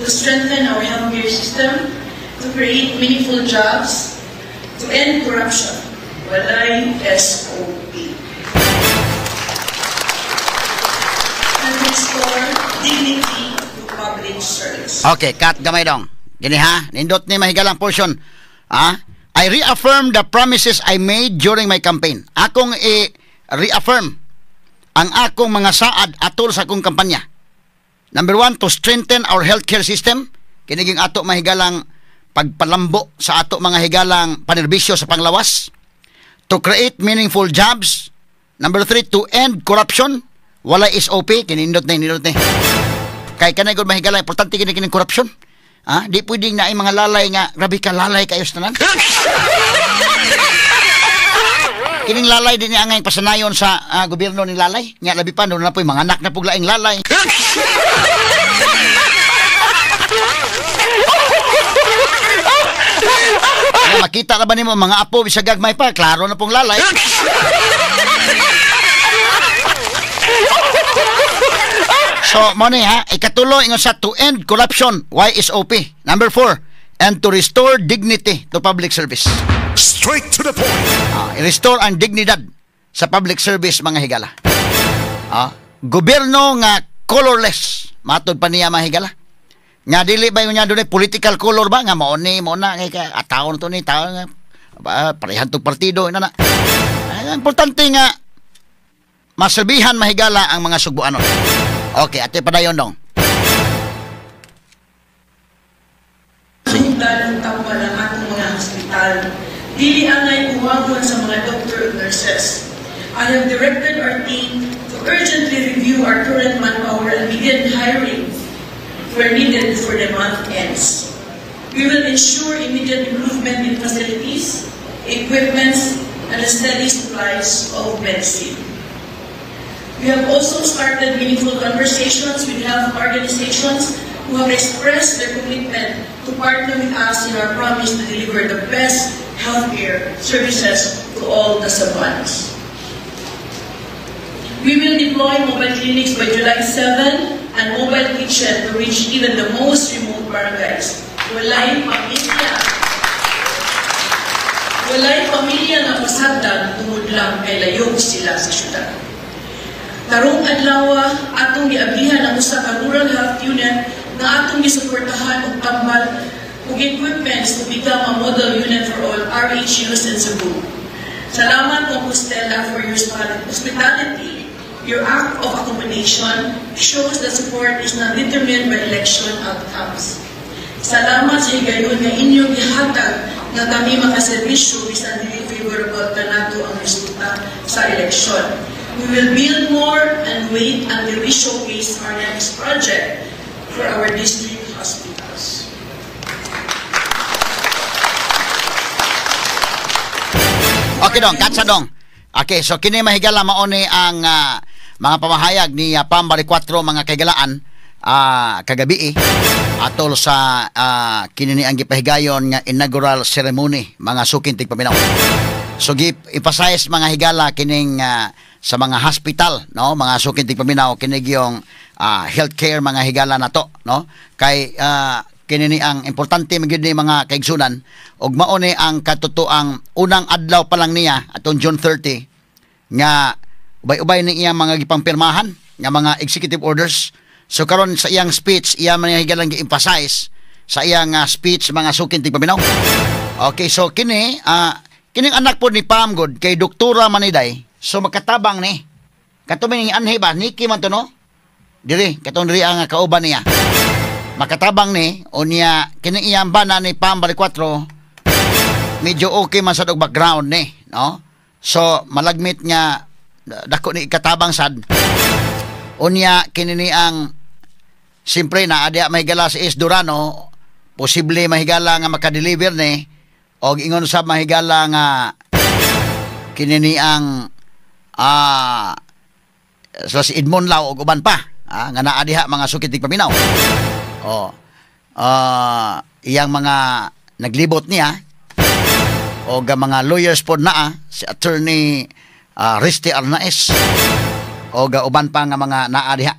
To strengthen our healthcare system, to create meaningful jobs, to end corruption, walay SOP. And restore dignity to public service. Okay, cut gamay dong. Gini ha, nindot ni mahigalang portion. I reaffirm the promises I made during my campaign. Akong i-reaffirm ang akong mga saad atol sa akong kampanya. Number 1, to strengthen our healthcare system. Kiniging ato mahigalang pagpalambo sa ato mga higalang panerbisyo sa panglawas. To create meaningful jobs. Number 3, to end corruption. Wala SOP. Kinindot na. Kay kanay gud mahigalang importante kining corruption. Di pwedeng na ay mga lalay nga, grabe ka lalay kayo sa tanan. Kining lalay din niya ang pasanayon sa gobyerno ni lalay. Nga labi pa, doon na po yung mga anak na puglaing lalay. Makita na ba ni mo mga apo bisag gagmay pa? Klaro na pong lalay. So, money ha, ikatulo ingon sa to end corruption, YSOP. Number 4, and to restore dignity to public service. Straight to the point. I-restore ang dignidad sa public service, mga higala. Gobyerno nga colorless, matod pa niya, mga higala. Nga dili ba yung niya doon political color ba? Nga maoni, mauna, kaya ataon to ni, tao nga, parehan tong partido, ina na. Importante nga, masabihan, mahigala ang mga sugbuanon. Okay, ate padayon dong. Sugdan ang tambal ng ating mga hospital. Dili angay uwagon sa mga doctor and nurses. I have directed our team to urgently review our current manpower and begin hiring where needed before the month ends. We will ensure immediate improvement in facilities, equipments, and a steady supplies of medicine. We have also started meaningful conversations with health organizations who have expressed their commitment to partner with us in our promise to deliver the best healthcare services to all the Cebuanos. We will deploy mobile clinics by July 7 and mobile kitchen to reach even the most remote barangays. Walay pamilya na pasagdan tungod lang kay layog sila sa syudad. Karong adlaw atong giablihan ang usa ka rural health unit na atong gisuportahan og tambal ug equipments to become a model unit for all RHUs in Cebu. Salamat Compostela for your hospitality. Your act of accommodation shows that support is not determined by election outcomes. Salamat sa higayon nga inyong gihatag nga kami makaservisyo bisan dili favorable kanato ang resulta sa eleksyon. We will build more and wait until we showcase our next project for our district hospitals. Okay dong, katsa dong. Okay, so kini mahigala mauni ang mga pamahayag ni Pam Bariccuatro, mga kaigalaan kagabi atol sa kini ang gipahigayon nga inaugural ceremony mga suking tigpaminaw. So ipasayas mga higala kining sa mga hospital, no, mga suking tigpaminaw kinig yung healthcare mga higala nato, no, kay kini ang importante magid ni mga kaigsunan ug mao ni ang katutoang unang adlaw pa lang niya atong June 30 nga ubay-ubay ni iyang mga gipampirmahan nga mga executive orders. So karon sa iyang speech iya man higalang gi-emphasize sa iyang speech mga suking tigpaminaw. Okay, so kining anak po ni Pam God kay Doktora Maniday. So makatabang ni katumin ni anhi ba Nikki man to, no? Diri katong diri ang kauban niya. Makatabang ni unya kining iyang bana ni Pam Bariccuatro medyo okay man sa dog background ni, no? So malagmit nga dako ni katabang sad. Unya kini ni ang simpre na adya may gala si Is Durano posible mahigala nga makadeliver ni o ingon sa mahigala nga kinini ang si Edmond Lau o uban pa nga naa diha mga sukitig paminaw. Iyang mga naglibot niya o mga lawyers po naa si attorney Risty Arnaez o uban pa nga mga naa diha.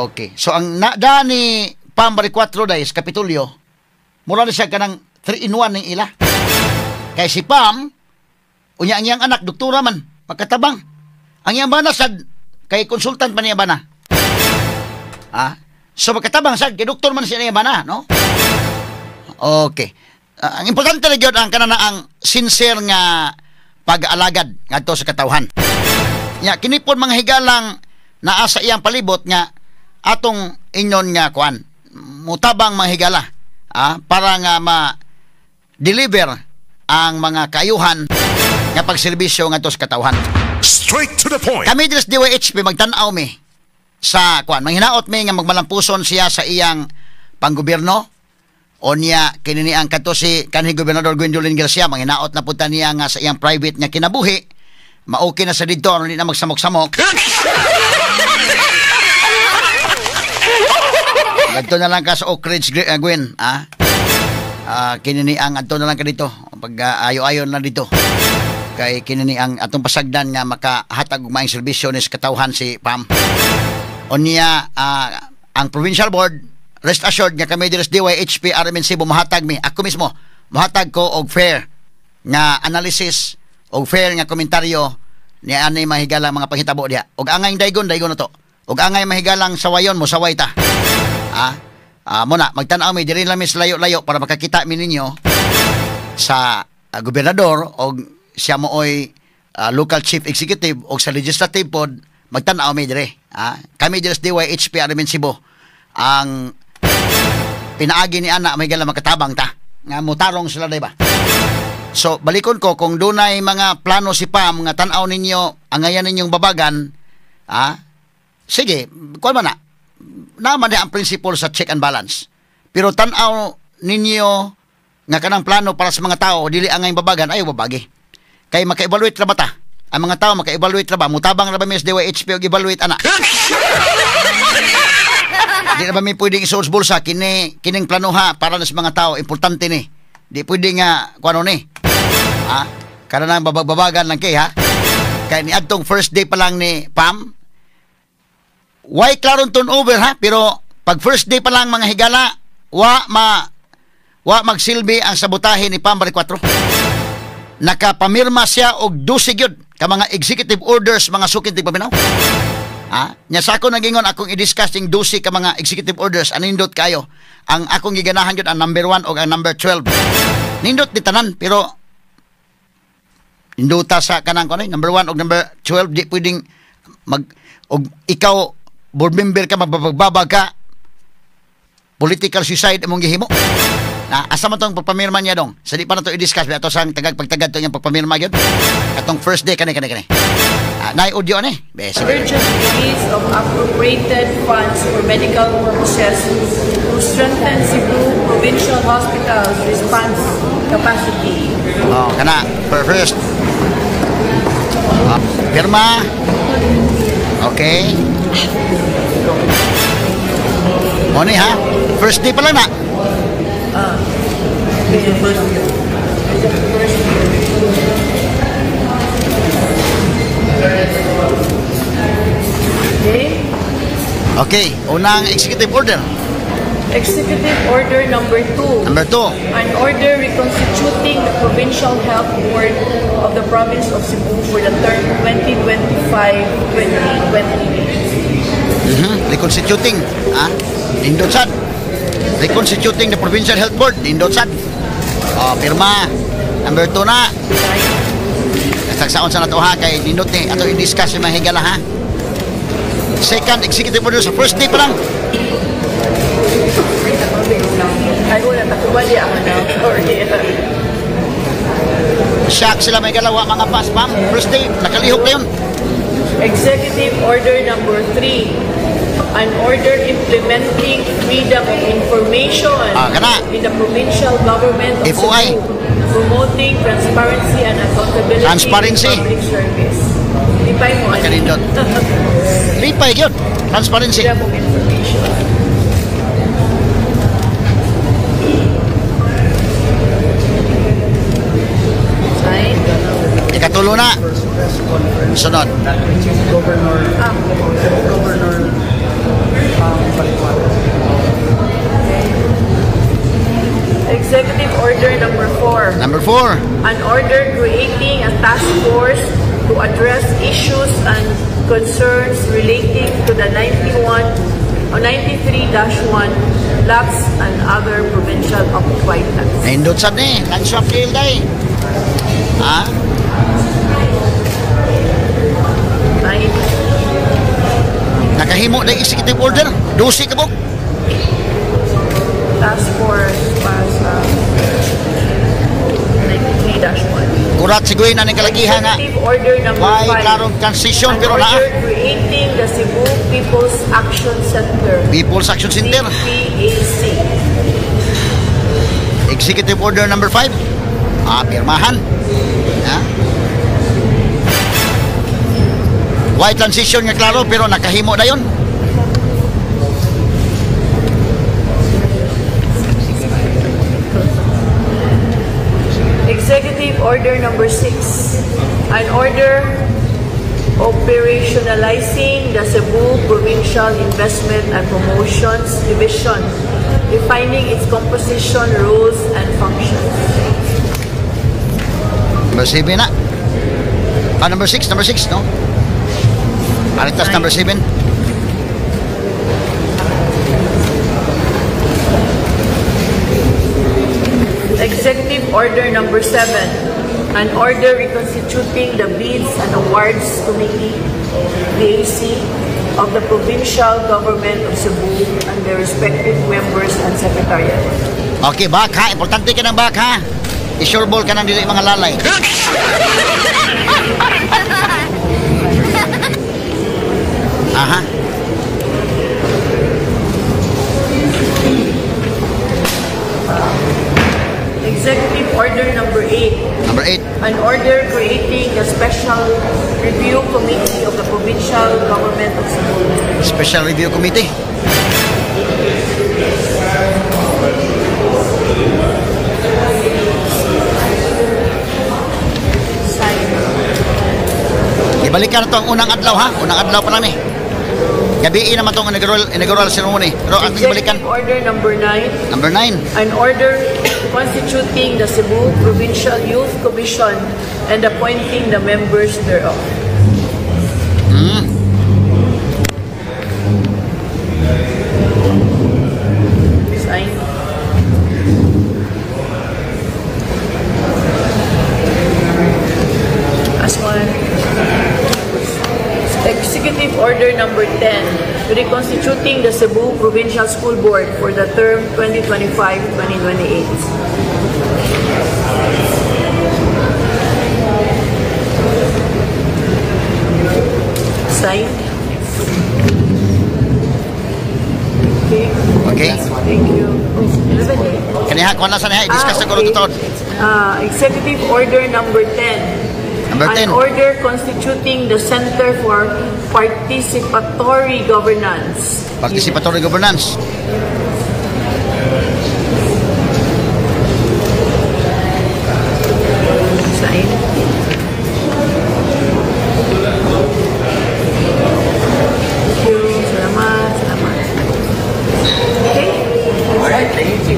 Okay. So ang naada ni Pam 4 days Kapitulyo mura na siya kanang 3-in-1 ng ila. Kay si Pam unya ang iyang anak doktora man pagkatabang. Ang iyang bana sad kay konsultant man niya bana. So pagkatabang sad kay doktor man siya niya bana, no? Okay. Ang importante na gyud ang kanana ang sincere nga pag-aalagad ngadto sa katawhan. Nya kini pod mga higalang naa sa iyang palibot nga atong inyon nga kuan mutabang mga higala para nga ma-deliver ang mga kaayuhan nga pagserbisyo ngadto sa katawhan. Straight to the point. Kami dres DYHP magtan-aw mi sa kuan manghinaot mi nga magmalampuson siya sa iyang panggobyerno o niya kinini ang kadto si kanhi Gobernador Gwendolyn Garcia manghinaot na punta niya nga sa iyang private nga kinabuhi ma-okay na sa dito hindi na magsamok-samok. Ganto na lang ka sa Oak Ridge, Gwen, kinini ang adto na lang ka dito pag ayo-ayon na dito kay kinini ang atong pasagdan nga makahatag og maayong serbisyo ni sa katawhan si Pam. Unya ang provincial board rest assured nga kami diri sa DYHP RMNC bumahatag mi ako mismo mahatag ko og fair nga analysis og fair nga komentaryo ni anay mahigalang mga panghitabo diha og angay daygon na to og angay mahigalang sawayon mo saway ta. Muna magtan-aw mi diri lang mi layo-layo para makakita mi ninyo sa gobernador o siya mo oy local chief executive o sa legislative pod magtan-aw mi diri. Kami diri sa DYHP Armin Cebu ang pinaagi ni ana may gala makatabang ta nga mutarong sila day ba. So balikon ko kung dunay mga plano si Pam nga tan-aw ninyo angayan ninyong babagan sige kuan man na naman ang principle sa check and balance. Pero tan-aw ninyo nga kanang plano para sa mga tao dili angay babagan ayo babagi. Kay maka-evaluate ra ba ta? Ang mga tao maka-evaluate ra ba? Mutabang ra ba mi sa DYHP og evaluate ana? Di na ba mi pwedeng isuls bulsa kining planoha para sa mga tao importante ni. Di pwede nga kuano ni. Kanang babagan lang kay Kay ni adtong first day pa lang ni Pam why klaron turnover pero pag first day pa lang mga higala wa magsilbi ang sabotahe ni Pam 4. Nakapamirma siya og 12 gyud ka mga executive orders mga sukitig paminaw. Nya sa ako nagingon akong i-discuss ning 12 ka mga executive orders anindot kayo. Ang akong giganahan gyud ang number 1 og ang number 12. Nindot di tanan pero induta sa kanang kuno number 1 og number 12 di pwedeng og ikaw board member ka magbabagbabag ka political suicide among gihimo. Asa man tong pagpamirma niya dong. Sa di pa na to i-discuss ato sang pagtagad to niyang pagpamirma gyud. Atong first day kani. Nay audio ani. Urgent release of appropriated funds for medical purposes to strengthen Cebu Provincial Hospital's response capacity. Kana first. Pirma. Okay. Moni first day pa lang na. Okay, unang executive order. Executive Order number 2. Number 2. An order reconstituting the Provincial Health Board of the Province of Cebu for the term 2025-2028. Reconstituting. Nindot sad. Reconstituting the Provincial Health Board. Nindot sad. Pirma. Number 2 na. Nasagsaon sa nato kay nindot ni. Ato i-discuss yung mga higala Second executive order sa first day pa lang. Ay, wala. Takubali ako na. Sorry. Shock sila may galawa mga paspam. First day, nakalihok na yun. Executive Order number 3. An order implementing freedom of information kana. in the provincial government of FOI. Cebu, promoting transparency and accountability Transparency. in public service. Lipay mo. Makanindot. Lipay yun. Transparency. Freedom of information. Sign. Ikatulo na. Sunod. Executive Order number 4. Number 4. An order creating a task force to address issues and concerns relating to the 91 or 93-1 lapse and other provincial occupied lands. Naindot sad ni. Lanswap deal day. Ha? Nakahimo na executive order. 12 ka po. Task force was 93-1. Kurat siguro na ng kalagihan nga. Executive Order number Why 5. klarong transition An pero naa. order creating the Cebu People's Action Center. People's Action Center. CPAC. Executive Order number 5. Pirmahan. Ha? Why transition nga klaro pero nakahimo na yun. Executive Order number 6. An order operationalizing the Cebu Provincial Investment and Promotions Division, defining its composition, rules, and functions. Number 7 na. Number 6, no? Aritas number 7. Executive Order number 7. An order reconstituting the Bids and Awards Committee, BAC, of the Provincial Government of Cebu and their respective members and secretariat. Okay, baka. Importante ka ng baka. I-sureball ka ng dili mga lalay. Aha. Executive Order number 8. Number 8. An order creating a special review committee of the Provincial Government of Cebu. Special Review Committee. Ibalikan na ito ang unang adlaw ha. Unang adlaw pa lang eh. Gabiin naman itong inaugural ceremony. Pero ang ibalikan. Executive Order number 9. Number 9. An order constituting the Cebu Provincial Youth Commission and appointing the members thereof. Sign. As one. Executive Order number 10, reconstituting the Cebu Provincial School Board for the term 2025-2028. Sign. Okay. Okay. Thank you. Kaniha, kung nasa niya, i-discuss na ko ito. Executive Order number 10. Number 10. An order constituting the Center for Participatory Governance. Participatory Governance. Sign. Thank you. Salamat. Salamat. Okay. Alright, thank you.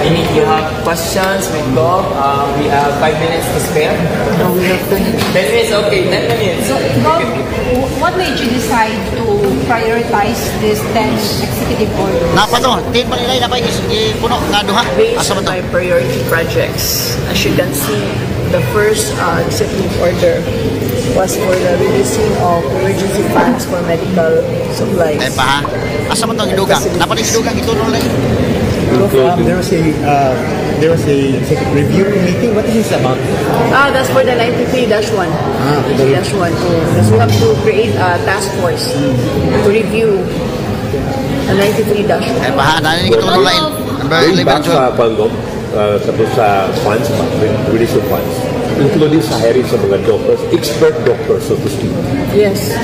If you have questions, we go. We have 5 minutes to spare. No, we have 10 minutes. 10 minutes, okay, 10 minutes. So, Bob, what made you decide to prioritize this 10 executive orders? Napa to? Tin pa nila, napa puno nga duha. Based Asa on ba to? my priority projects, as you can see, the first executive order was for the releasing of emergency funds for medical supplies. Ay pa ha? Asa mo itong idugang? Napa rin idugang ito nung lang? There was a review committee. What is this about? That's for the 93-1. 93-1. Because we have to create a task force to review 93-1. Eh, bahan, nanin ito na line. Number Going 11 back and 12. sa Pangop, tapos sa funds, release of funds, including sa hiring sa mga doctors, expert doctors, so to speak. Yes.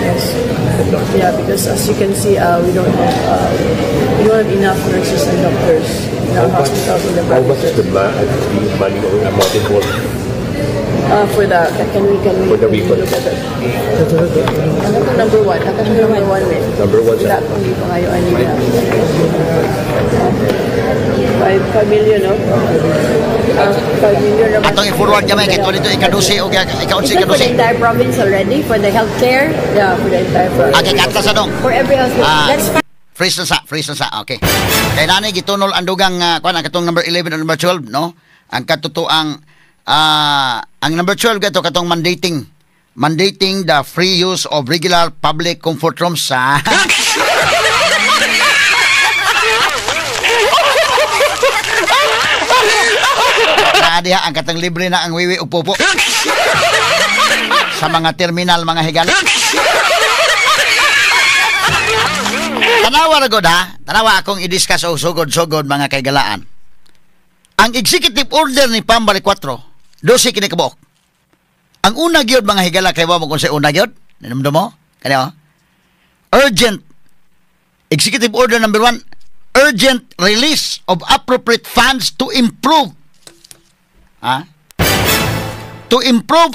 Yeah, because as you can see, we don't have enough nurses and doctors in our hospitals in the How much is provinces. the money or amount involved? For the can we For the weapon. look at it? Number one. Number one. Number one, sir. Lahat hindi pa ngayon nila. 5 million, no? 5 million naman. Atong i-forward kami kay dito ikadusi o ikaunsi Is it for the ikadusi. entire province already? For the healthcare? Yeah, for the entire province. Okay, katla sa dong. For every hospital? That's fine. Freeze na sa. Okay. Kay nani gitunol ang dugang kuan ang katong number 11 o number 12, no? Ang katutuang ang number 12 gato katong mandating the free use of regular public comfort rooms sa diha ang katong libre na ang wiwi ug pupo sa mga terminal, mga higala. Tanawa ra gud ha. Tanawa akong i-discuss og sugod-sugod mga kaigalaan. Ang executive order ni Pambali 4, 12 kini kabuok. Ang una gyud mga higala kay wa mo kung sa una gyud. Nanumdum mo? Kani oh. Urgent executive order number 1, urgent release of appropriate funds to improve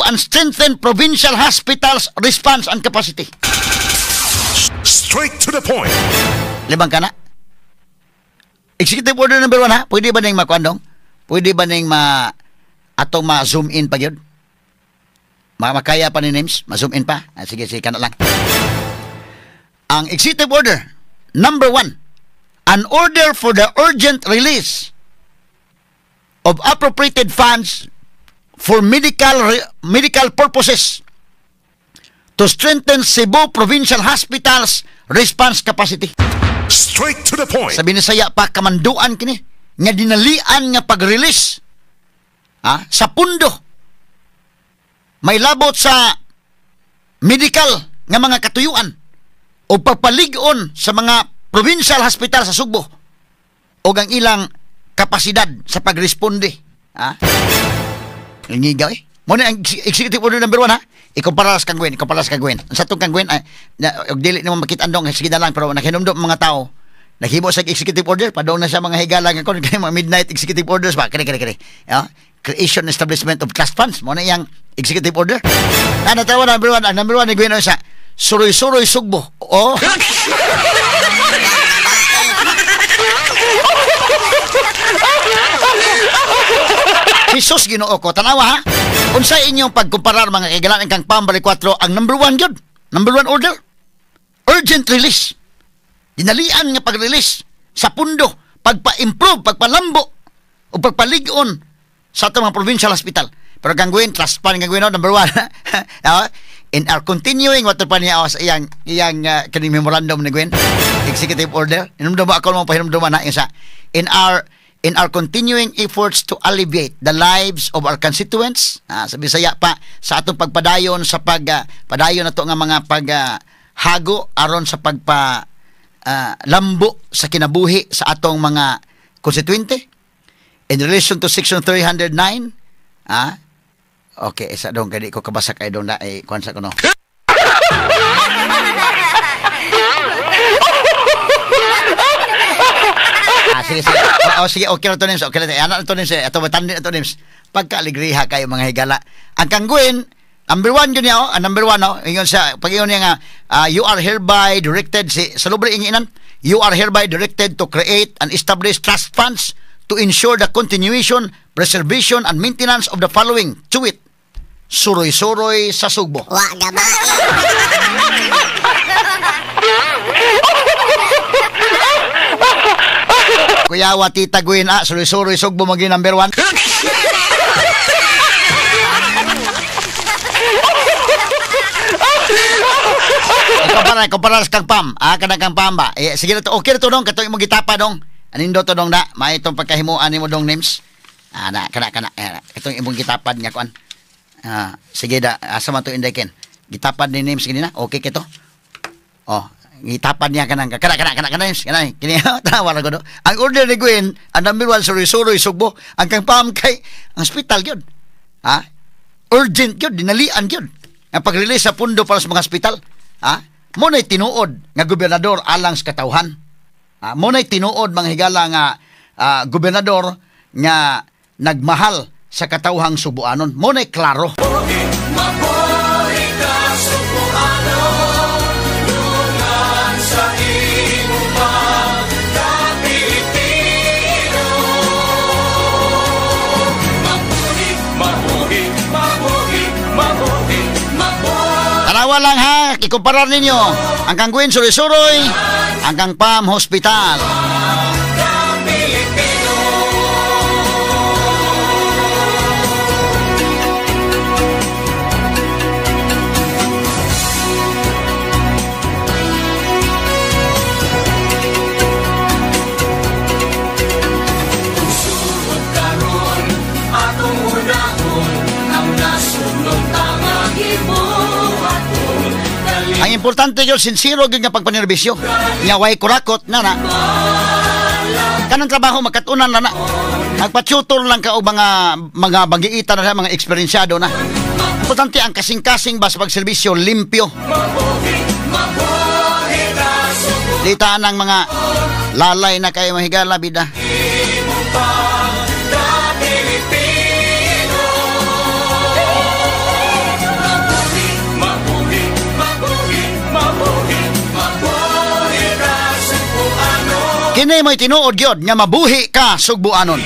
and strengthen provincial hospitals' response and capacity. Straight to the point. Limang ka na. Executive order number 1 ha. Pwede ba nang makuandong? Pwede ba nang atong ma-zoom in pa yun? Makaya pa ni names? Ma-zoom in pa? Sige, ka na lang. Ang executive order number 1, an order for the urgent release of appropriated funds for medical purposes to strengthen Cebu Provincial Hospital's response capacity. Straight to the point. Sabi ni saya pa kamanduan kini nga dinalian nga pag-release sa pundo may labot sa medical nga mga katuyuan o pagpalig-on sa mga provincial hospital sa Sugbo o ang ilang kapasidad sa pagresponde. Ngigaw eh. Muna ang executive order number 1 ha. Ikumparas kang Gwen. Ang sa itong kang Gwen, dili naman makita andong, sige na lang, pero nakinumdum mga tao, naghimo sa executive order, padong na siya mga higala nga kon, kaya mga midnight executive orders ba, kare. Creation establishment of trust funds. Muna yung executive order. Natawa number 1, ang number 1 ni Gwen sa Suroy-suroy Sugbo. Oh. Jesus Ginoo ko, tanawa ha. Unsa inyong pagkumparar mga kaigalaan kang Pambali 4, ang number 1 yun. Number 1 order. Urgent release. Dinalian nga pag-release sa pundo, pagpa-improve, pagpalambo o pagpalig-on sa atong mga provincial hospital. Pero kang Gwen, trust pa kang Gwen, number 1. In our continuing, what pa niya sa iyang kaning memorandum ni Gwen, executive order, inumdum ako mo pahinumduman na isa. In our continuing efforts to alleviate the lives of our constituents, sa Bisaya pa, sa atong pagpadayon sa padayon nato nga mga hago aron sa lambo sa kinabuhi sa atong mga konstituente in relation to section 309. Okay, isa dong kadi ko kabasa kay dong na kuan sa kuno. Sige. Sige, okay na to, Nims. Okay na to. Anak na to, Nims. Ito, matandi na to, Nims. Pagka-aligriha kayo, mga higala. Ang kangguin, number 1 yun niya, number 1, ingon siya, pag-ingon niya nga, you are hereby directed, sa lubre inginan, you are hereby directed to create and establish trust funds to ensure the continuation, preservation, and maintenance of the following. Chuit, suroy-suroy sa Sugbo. Wa gabae. Kuya Tita Gwen, suroy-suroy Sugbo magi number 1. Kumparas kang Pam. Kanang kang Pam ba? Sige na to. Okay na to dong. Katong imong gitapa dong. Anindo to dong na. May itong pagkahimuan nimo dong names. Kana. Katong imong gitapad nga kuan. Sige da. Asa man to inday ken. Gitapad ni names kini na. Okay kito. Itapan niya kanang kini tawa na ko no. Ang order ni Gwen, ang number 1 suroy Sugbo, ang kang pam kay ang hospital gyud. Ha? Urgent gyud, dinalian gyud. Ang pag-release sa pundo para sa mga hospital. Ha? Mo nay tinuod nga gobernador alang sa katawhan. Ha? Mo nay tinuod mga higala nga gobernador nga nagmahal sa katawhang Subuanon. Mo nay klaro. Tanawa lang ha, ikumparar ninyo ang kang Gwen Suroy-Suroy, ang kang Pam Hospital. Ang importante yun, sincero yun nga pagpanerbisyo. Nga way kurakot na. Kanang trabaho magkatunan na. Nagpa-tutor lang ka o mga bagiitan na mga eksperyensyado na. Importante ang kasing-kasing ba sa pagserbisyo, limpyo. Litaan ng mga lalay na kayo mahigala, bida. Kini mo'y tinuod gyud nga mabuhi ka Sugbuanon.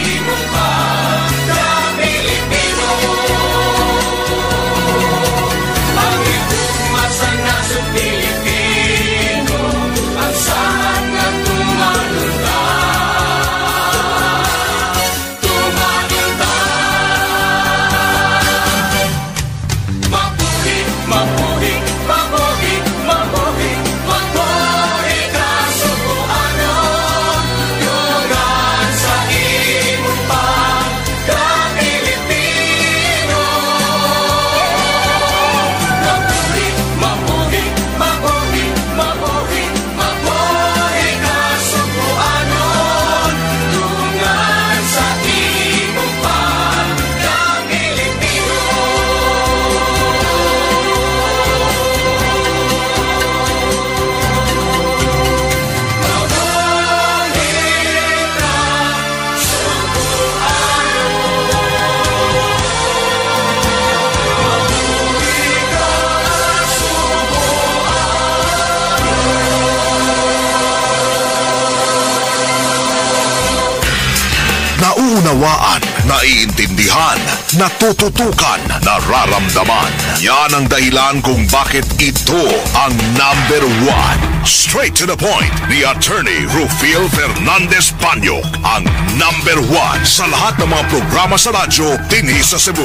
Nauunawaan, naiintindihan, natututukan, nararamdaman. Yan ang dahilan kung bakit ito ang number 1. Straight to the point, the attorney Rufil Fernandez Panyok, ang number 1 sa lahat ng mga programa sa radyo dinhi sa Cebu.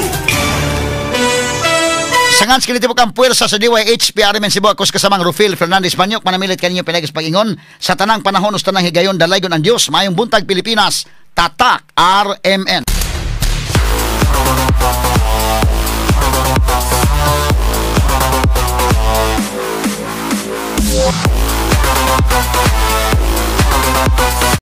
Sangan sa kinitibok ang puwersa sa DYHPRMN Cebu. Ako kasamang Rufil Fernandez Panyok. Manamilit kaninyo pinagis pag-ingon sa tanang panahon o tanang higayon, dalaygon ang Diyos. Mayong buntag Pilipinas, Tatak RMN.